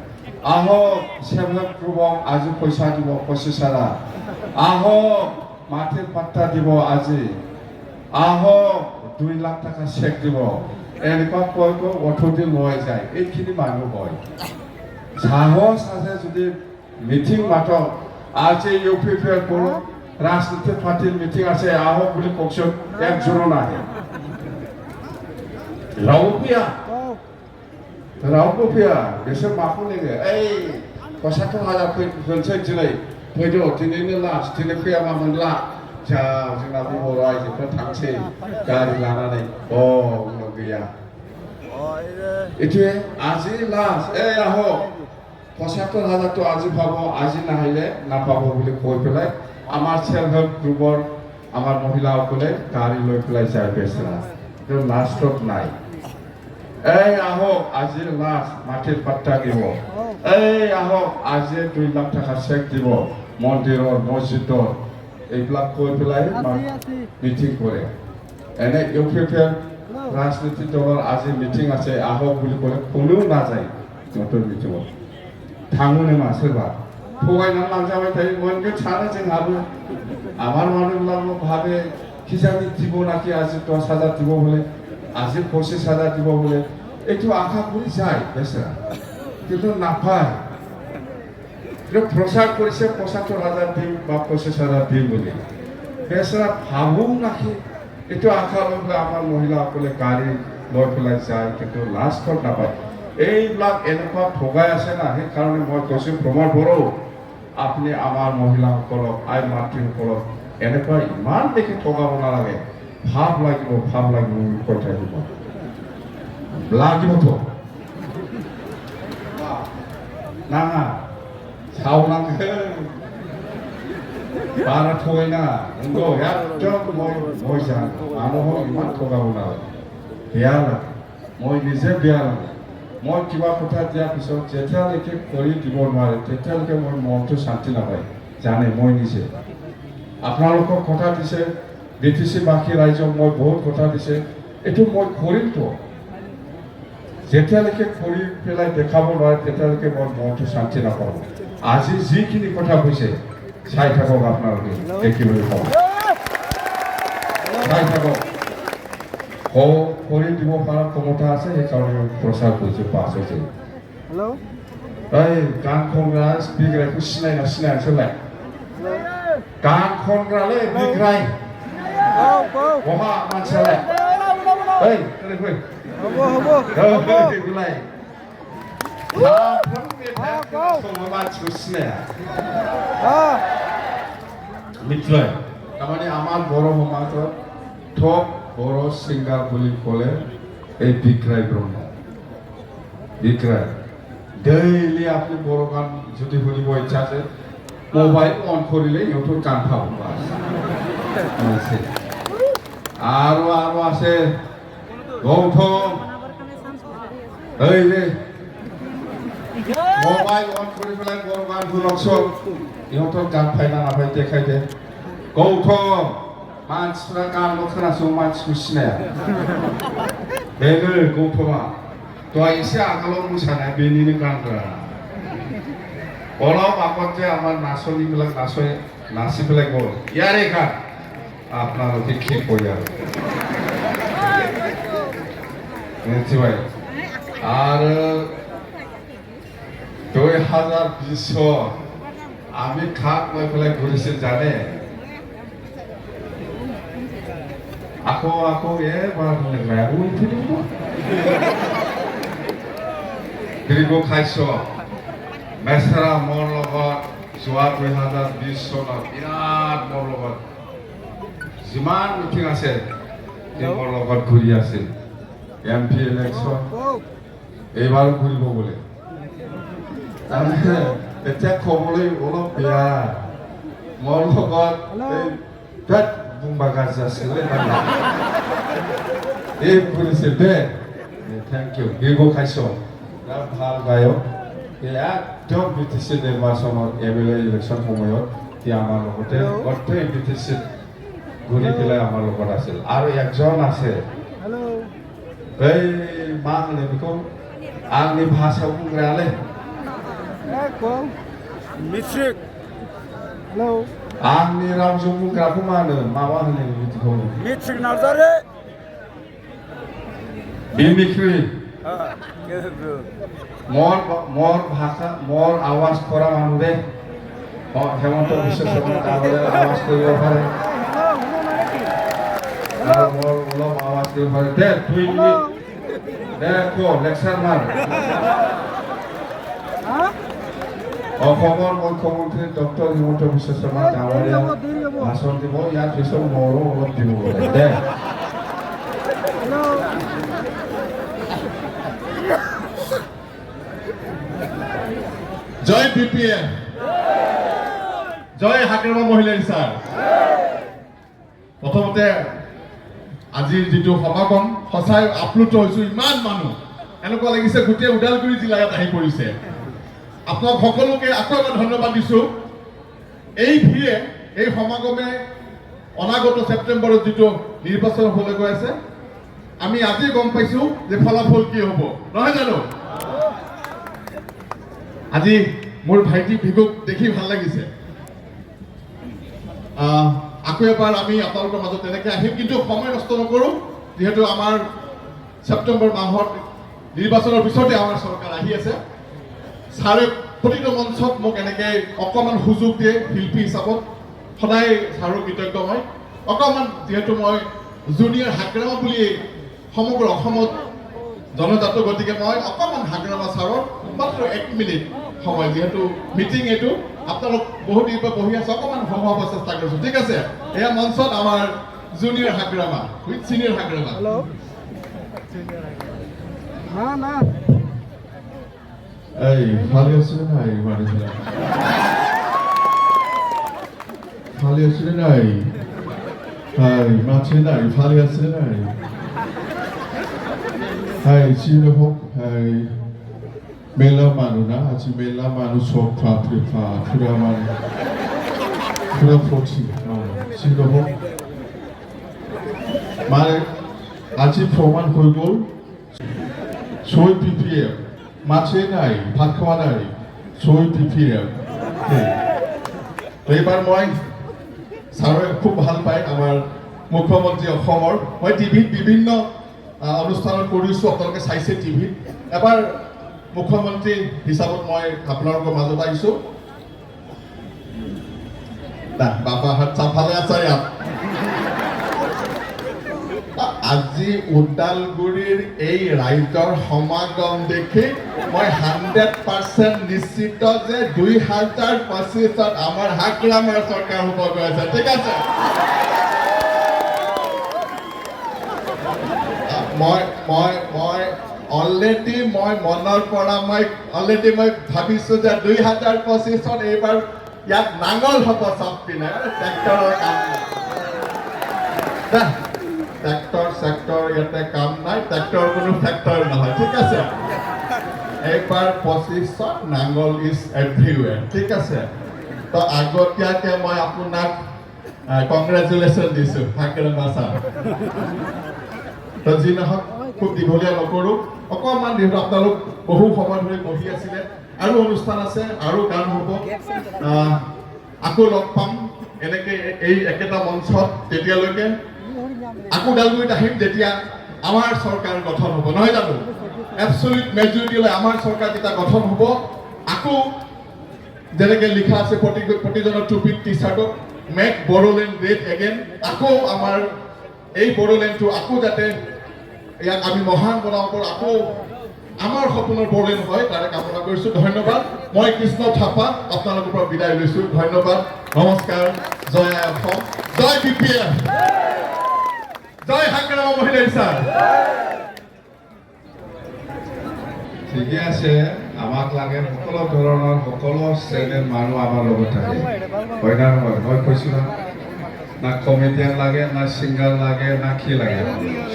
আহক সেল্ফ হেল্প গ্ৰুপক আজি পইচা দিব 25,000 আহক মাটিৰ পাট্টা দিব আজি আহক 2 লাখ টকা চেক দিব এনেকুৱা কৈ অথৰিটি লৈ যায় এইখিনি মানুহ হয় সাহস আছে যদি মিটিং মাতক আজি ইউপিপিএল কোনো ৰাজনীতিক পাৰ্টিৰ মিটিং আছে আহক বুলি কওকচোন একজনো নাহে रावबोफैया बिसोर माखौ लेङो ओइ 75,000 फैनोसै दिनै फैदो दिनैनो लास्ट दिनै फैयाबा मोनला जोंना बर' आइजोफ्रा थांसै गारि लानानै उनाव गैया এতিয়া আজি লাষ্ট আহক 75,000 তো আজি পাব আজি নাহিলে নাপাব বুলি কৈ পেলাই আমাৰ সেল্ফ হেল্প গ্ৰুপৰ আমাৰ মহিলাসকলে গাড়ী লৈ পেলাই যায় বেচেৰা লাষ্টত নাই আহক আজি লাষ্ট মাটিৰ পাট্টা দিব আহক আজি 2 লাখ টকা চেক দিব মন্দিৰৰ মছজিদৰ এইবিলাক কৈ পেলাই মিটিং কৰে এনে ইউপিপিএল राजनीतिक दलर आज मिटिंग आसे आहक বুলি কলে কোনেও না যায় নতুন মিটিংত थाङो नामा सोरबा थगायनानै लांजाबाय थायो मोनगोन सानो जोंहाबो আমার মানুষগুলো ভাবে কিজানি দিব নাকি আজি 10,000 দিব বলে আজি 25,000 দিব বলে একটু আশা করে যায় বেচারা কিন্তু না পায় প্রচার করেছে 75,000 দিন বা 25,000 দিন বলে বেচারা ভাবুক নাকি এইটো আশা লৈ পেলাই আমাৰ মহিলাসকলে গাড়ী লৈ পেলাই যায় কিন্তু লাষ্টত নাপায় এইবিলাক এনেকুৱা ঠগাই আছে না সেইকাৰণে মই কৈছোঁ প্ৰমোদ বড়ো আপুনি আমাৰ মহিলাসকলক আই মাতৃসকলক এনেকুৱা ইমান দেখি ঠগাব নালাগে ভাৱ লাগিব বুলি কৈ থাকিব লাগিবতো নাঙা চাওনাংগोन बारा थगायना नंगौ एकदम মই জানো মানুহক ইমান ঠগাব নালাগে বেয়া লাগে মই নিজে বেয়া লাগে মই কিবা কথা দিয়াৰ পিছত যেতিয়ালৈকে কৰি দিব নোৱাৰে তেতিয়ালৈকে মই মনটো শান্তি নাপায় জানে মই নিজে আপোনালোকক কথা দিছে বিটিসি বাকী ৰাইজক মই বহুত কথা দিছে এইটো মই কৰিমতো যেতিয়ালৈকে কৰি পেলাই দেখাব নোৱাৰে তেতিয়ালৈকে মই মনটো শান্তি নাপাওঁ আজি যিখিনি কথা কৈছে চাই থাকক আপোনালোকে দেখিবলৈ পাব চাই থাকক কৰি দিব পৰা ক্ষমতা আছে সেইকাৰণে প্ৰচাৰ কৰিছোঁ পাছ হৈছে ओइ गान खनग्रा बिग्रायखौ सिनायना सिनाया नोंसोरलाय गान खनग्रालै बिग्राय बहा मानसियालाय ओइ ओरै फै बेखौलाय साफ्रोम मानसिखौ सिनाया मिथिबाय तारमाने আমার বড় সমাজত টপ বড় সিঙ্গার বুলি ক'লে এই বিক্রয় ব্রহ্ম বিক্রয় ডেইলি আপনি বড় গান যদি শুনিব ইচ্ছা আছে মোবাইল অন কৰিলে ইহঁতৰ গান পাব আৰু আৰু আছে গৌতম এই যে মোবাইল অন কৰি পেলাই বড় গান শুনকচোন ইহঁতৰ গান পাই না নাপাই দেখাই দে गौतम मानसिफ्रा गानल' खोनासङो मानसिखौ सिनाया बेनो गौतमा दहाय एसे आगोलाव मोसानाय बेनिनो गानग्रा অলপ আগত যে আমাৰ নাচনীবিলাক নাচি পেলাই গ'ল ইয়াৰে গান আপোনালোকে কি কৰি আৰু মিथिबाय আৰু 2020 আমি খাক লৈ পেলাই ঘূৰিছিল জানে Aku ebar untungnya. Diriku kaiso, mesra morlogot, suatu 2020 sonat, irat morlogot. Zaman meeting aset, di morlogot guri aset, MP election, ebar guri boleh. Karena setiap komulai ulang biar morlogot, tet Bumbaga sile nana. Polisi be. Thank you. Gigo kaiso. Na bhal gayo. Ya job BTC নিৰ্বাচনৰ MLA election সময়ত তি আমাৰ লগতে গোটেই BTC ঘূৰি পেলাই আমাৰ লগত আছিল আৰু একজন আছে হেল্ল এই মাংলে বিকো आंनि भाषायाव बुंग्रायालै मिस्ट्रिक हेलौ आंनि रावजों बुंग्राखौ मा होनो माबा होनो बिदिखौ मिस्ट्रिक नार्जारि बिमिक्रि मोर भाषा मोर आवाज करा मानु दे हेमंत विश्व शर्मा डाঙৰীয়াৰ आवाज কৰিব পাৰে আৰু मोर অলপ आवाज কৰিব পাৰে দে 2 মিনিট দে কো লেকচাৰ মাৰ অসমৰ মুখ্যমন্ত্ৰী ডক্টৰ হিমন্ত বিশ্ব শৰ্মা ডাঙৰীয়া ভাষণ দিব ইয়াৰ পিছত মোৰো অলপ দিব লাগে দে জয় বিপিএম জয় হাগ্ৰামা মহিলা ৰিচাৰ প্ৰথমতে আজিৰ যিটো সমাগম সঁচাই আপ্লুত হৈছো ইমান মানুহ এনেকুৱা লাগিছে গোটেই ওদালগুৰি জিলাত আহি পৰিছে আপোনাক সকলোকে আকৌ ধন্যবাদ দিছো এই ভিৰে এই সমাগমে অনাগত সেপ্টেম্বৰত যিটো নিৰ্বাচন হ'বলৈ গৈ আছে আমি আজি গম পাইছো যে ফলাফল কি হ'ব নহয় জানো আজি মোৰ ভাইটি ভিগুক দেখি ভাল লাগিছে আকৌ এবাৰ আমি আপোনালোকৰ মাজত তেনেকৈ আহিম কিন্তু সময় নষ্ট নকৰোঁ যিহেতু আমাৰ ছেপ্টেম্বৰ মাহত নিৰ্বাচনৰ পিছতে আমাৰ চৰকাৰ আহি আছে ছাৰে প্ৰতিটো মঞ্চত মোক এনেকৈ অকণমান সুযোগ দিয়ে শিল্পী হিচাপত সদায় ছাৰৰ কৃতজ্ঞ মই অকণমান যিহেতু মই জুনিয়ৰ হাগ্ৰামা বুলি সমগ্ৰ অসমত জনজাত গতিকে মই অকণমান হাগ্ৰামা ছাৰৰ মাত্ৰ 1 মিনিট সময় যেহেতু মিটিং এইটো আপোনালোক বহুত দিনৰ পৰা বহি আছে অকণমান সময় চেষ্টা কৰিছোঁ ঠিক আছে এয়া মঞ্চত আমাৰ junior Hagrama with senior Hagrama hello' না এই ভালে আছিলে নাই মানুহবিলাক ভালে আছিলে নাই হাই মাছে নাই ভালে আছিলে নাই হাই চিনো হোক হাই মেলা মানুহ না আজি মেলা মানুহ চব ফুৰা মানে ফুৰা ফচি চিনো হোক মানে আজি প্ৰমাণ হৈ গ'ল ছয় BPM মাছে নাই ভাত খোৱা নাই ছয় BPM এইবাৰ মই ছাৰে খুব ভাল পায় আমাৰ মুখ্যমন্ত্ৰী অসমৰ মই টিভিত বিভিন্ন অনুষ্ঠানত কৰিছোঁ আপোনালোকে চাইছে টিভিত এবাৰ মুখ্যমন্ত্ৰী হিচাপত মই আপোনালোকৰ মাজত আহিছোঁ বাবাহাত চাফালে আছে ইয়াত আজি ওদালগুৰিৰ এই ৰাইজৰ সমাগম দেখি মই 100% নিশ্চিত যে 2025ত আমাৰ হাগ্ৰামাৰ চৰকাৰ হ'ব গৈ আছে ঠিক আছে মই অলৰেডি মই মনৰ পৰা মই ভাবিছোঁ যে 2025ত এইবাৰ ইয়াত নাঙল হ'ব চব পিনে ট্ৰেক্টৰৰ কাম নাই ট্ৰেক্টৰ ইয়াতে কাম নাই ট্ৰেক্টৰ কোনো ফেক্টৰ নহয় ঠিক আছে এইবাৰ 25ত নাঙল ইজ এভৰিৱেৰ ঠিক আছে তো আগতীয়াকৈ মই আপোনাক কংগ্ৰেচুলেশ্যন দিছোঁ হাগ্ৰামা ছাৰ তো যি নহওক খুব দীঘলীয়া নকৰোঁ অকণমান যিহেতু আপোনালোক বহু সময় ধৰি বহি আছিলে আৰু অনুষ্ঠান আছে আৰু গান হ'ব আকৌ লগ পাম এনেকৈ এই একেটা মঞ্চত তেতিয়ালৈকে আকৌ ওদালগুৰিত আহিম যেতিয়া আমাৰ চৰকাৰ গঠন হ'ব নহয় জানো এবছলিউট মেজৰিটি লৈ আমাৰ চৰকাৰ যেতিয়া গঠন হ'ব আকৌ যেনেকৈ লিখা আছে প্ৰতিজনৰ টুপিত টি চাৰ্টত মেক বড়োলেণ্ড গ্ৰেট এগেইন আকৌ আমাৰ এই বড়োলেণ্ডটো আকৌ যাতে ইয়াক আমি মহান বনাব পাৰোঁ আকৌ আমাৰ সপোনৰ বড়োলেণ্ড হয় তাৰে কামনা কৰিছোঁ ধন্যবাদ মই কৃষ্ণ থাপা আপোনালোকৰ পৰা বিদায় লৈছোঁ ধন্যবাদ নমস্কাৰ জয় আই অসম জয় BPF জয় হাগ্ৰামা মহিলা ছাৰ ঠিকে আছে আমাক লাগে সকলো ধৰণৰ সকলো শ্ৰেণীৰ মানুহ আমাৰ লগত থাকে হয় না নহয় মই কৈছোঁ না কমেডিয়ান লাগে না ছিংগাৰ লাগে না কি লাগে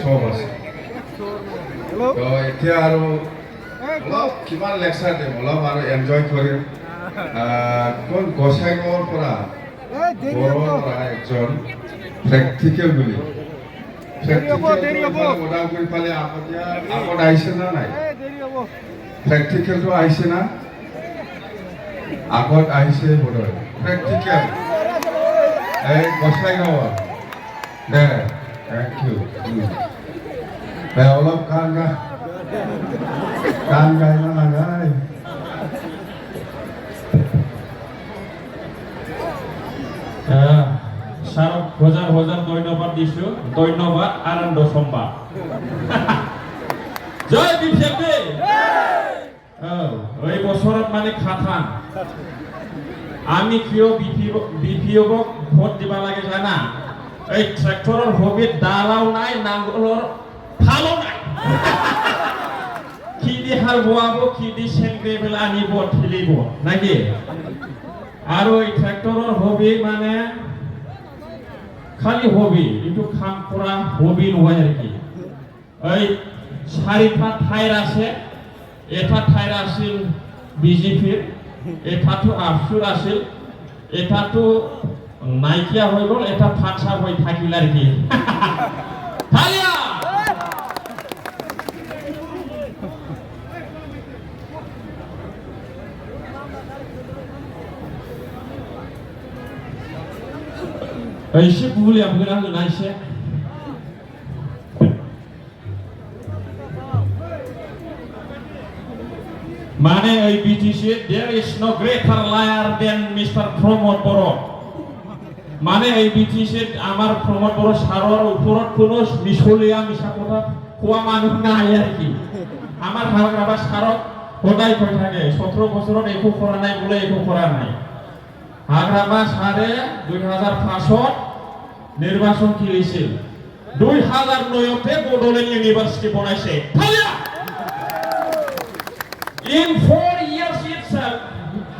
চব আছে তো এতিয়া আৰু অলপ কিমান লেকচাৰ দিম অলপ আৰু এনজয় কৰিম কোন গোসাইগাঁৱৰ পৰা বড়োৰ পৰা একজন প্ৰেক্টিকেল বুলি ওদালগুৰি ফালে আগত আহিছে না নাই প্ৰেক্টিকেলটো আহিছে না আগত আহিছে বোধহয় প্ৰেক্টিকেল এই গোসাইগাঁৱৰ দে থেংক ইউ অলপ গান গাই না নাগাই স্যাৰক হাজাৰ হাজাৰ ধন্যবাদ দিছো ধন্যবাদ আনন্দ সম্বাদ জয় BPF এই বছৰত মানে খাথান আমি কিয় BPF ভোট দিবা লাগে জানা এই ট্ৰেক্টৰৰ হবিত দালাও নাই নাঙলৰ ফালো নাই কি দি হাল বোৱাব কি দি চেংগ্ৰে পেলা আনিব ঠেলিব নাকি আৰু এই ট্ৰেক্টৰৰ হবি মানে খালি হবি এইটো কাম কৰা হবি নহয় আৰ কি এই চাৰিটা ঠাইৰ আছে এটা ঠাইৰ আছিল বিজেপিৰ এটাটো আফসুৰ আছিল এটাটো নাইকিয়া হৈ গ'ল এটা ফাঁচা হৈ থাকিল আর কি তালিয়া Aisyah boleh apa kena dengan Aisyah? Mana BTC? There is no greater liar than Mr. Pramod Boro. Mana BTC? Amar Pramod Boro saror upurot kuno misulia misakota kuwa manuh naya ki. Amar hagraba saror hodai koi thake 17 বছৰত একো কৰা নাই বলে একো কৰা নাই হাগ্ৰামা সাৰে 2005 নিৰ্বাচন খেলিছিল 2009তে বড়োলেণ্ড ইউনিভাৰ্চিটি বনাইছে In 4 years itself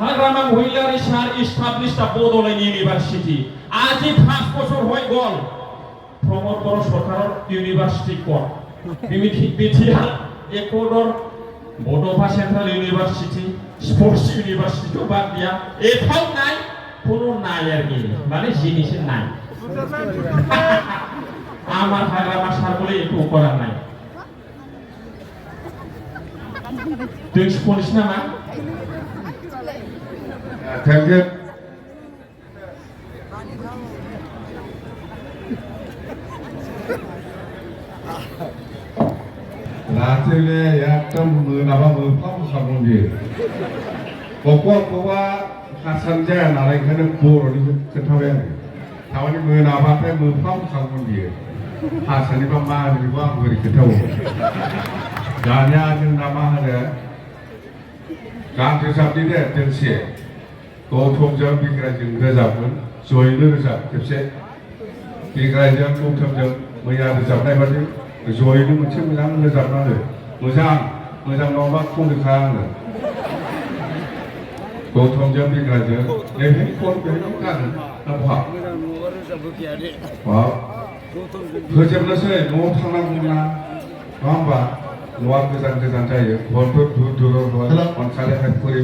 হাগ্ৰামা মহিলাৰ ইছাৰ established a বড়োলেণ্ড ইউনিভাৰ্চিটি আজি 5 বছৰ হৈ গ'ল প্ৰমোদ বড়ো চৰকাৰৰ ইউনিভাৰ্চিটি ক'ত বিটিআৰ একোডৰ Bodofa central university sports university বাদ দিয়া এটাও নাই কোনো নাই আর কি মানে জিনিস নাই আমার হাগ্রামা সার বলে একটু করার নাই তুই শুনিস না মা থ্যাংক ইউ रात्रिले एकदम मोनाबा मोनफाम खालामो बबेबा हारसान जाया नालाय ओंखायनो बर'नि खोन्थाबाय आङो थारमाने मोनाबाथाय मोनफाम खालामो हारसानिबा मा होनो बेखौ आं बोरै खोन्थाबावो दानिया जोंना मा होनो गान रोजाबनि दे दोंसे गौतमजों बिग्रायजों रोजाबमोन जयैनो रोजाब खेबसे बिग्रायजों गौतमजों मैया रोजाबनाय बादि जयैनो मोनसे मोजां रोजाबनानै मोजां नङाबा खनोखा आङो गौतमजों बिग्रायजों नैबे खन बेहायनो गानो ना बहा फोजोबनोसै न'आव थांनांगौना नङा होमबा न'आ गोजान जायो ঘরটো দূর হয় অনকালে হাত করি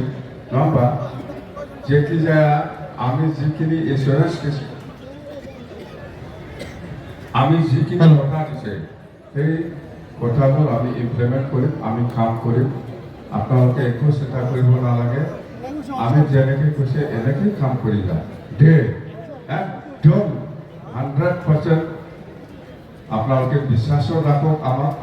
নয় होमबा যেকি जाया আমি जिखिनि एसुरेंस আমি जिखिनि কথা দিছে সেই কথাবোৰ আমি ইমপ্লিমেন্ট কৰিম আমি কাম কৰিম আপোনালোকে একো চিন্তা কৰিব নালাগে আমি যেনেকৈ কৈছে এনেকৈ কাম কৰি যাম দে একদম 100% আপোনালোকে বিশ্বাসত ৰাখক আমাক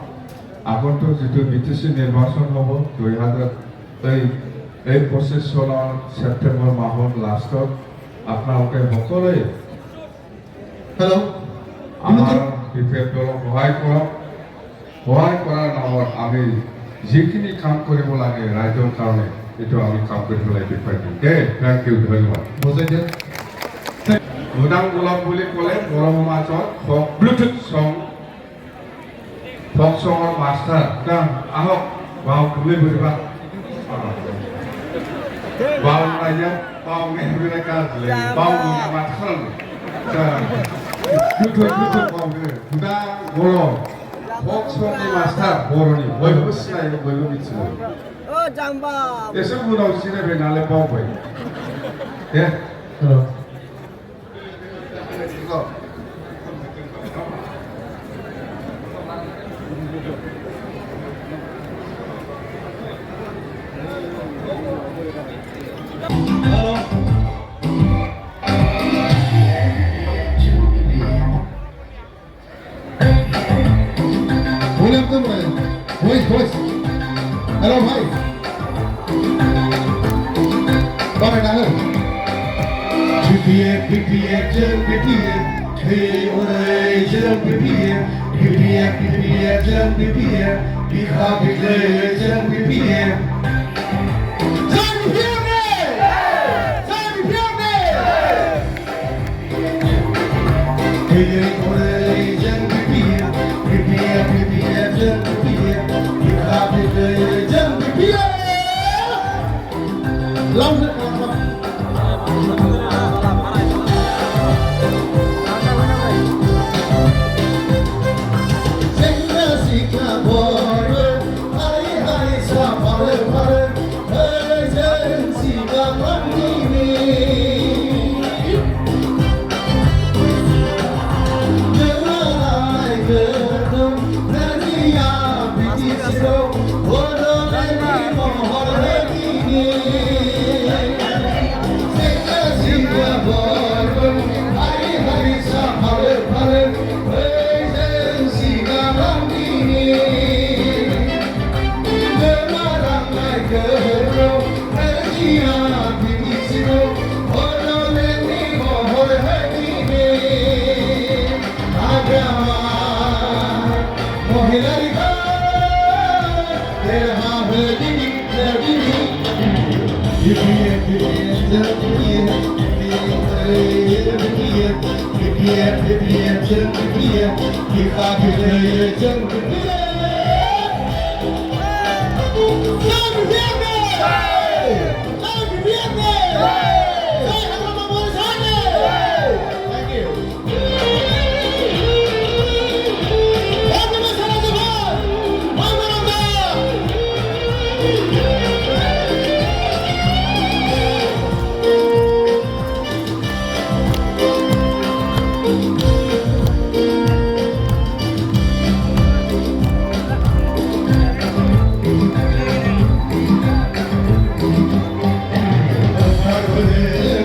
আগন্তুক যিটো বিটিসি নিৰ্বাচন হ'ব 2025 চনৰ ছেপ্টেম্বৰ মাহৰ লাষ্টত আপোনালোকে সকলোৱে हेलो আমাৰ বিপেট দলক সহায় কৰাৰ নামত আমি যিখিনি কাম কৰিব লাগে ৰাইজৰ কাৰণে এইটো আমি কাম কৰিবলৈ দেখুৱাই দিম দে থেংক ইউ ধন্যবাদ बुझाई दिया উদাং গোলাপ বুলি ক'লে গৰম মাজত ব্লুটুথ সং ফক সঙৰ মাষ্টাৰ আহক বাও তুমি বুজিবা বাও নাইয়া বাও মেহবিলে কাজলে বাও মাথাল ব্লুটুথ বাও উদাং গৰম ফক সঙनि মাষ্টাर बर'नि बयबो सिनायो बयबो मिथियो एसे उनाव सिनायबाय नालाय बावबाय दे हेलो बोले तुम वॉइस हेलो भाई कौन है BPF जब BPF hey oray जब BPF जब BPF बिखा बिखरे जब BPF hey oray जब BPF जब BPF बिखा बिखरे जब BPF loud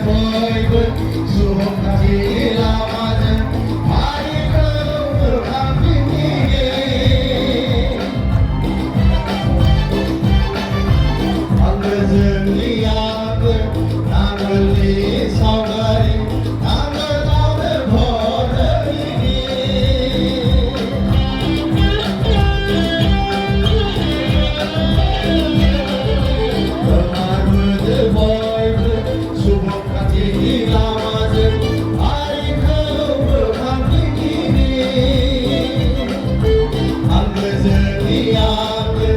Bye. Niyabe,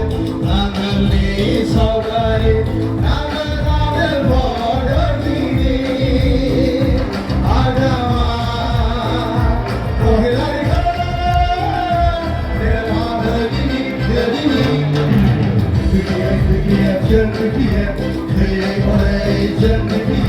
Nangani Saugari, Nanganadel Bodhini, Adama, Rohilarika, Devadini, Devini, BTF, BTF, Jen BTF, hey, hey, Jen BTF.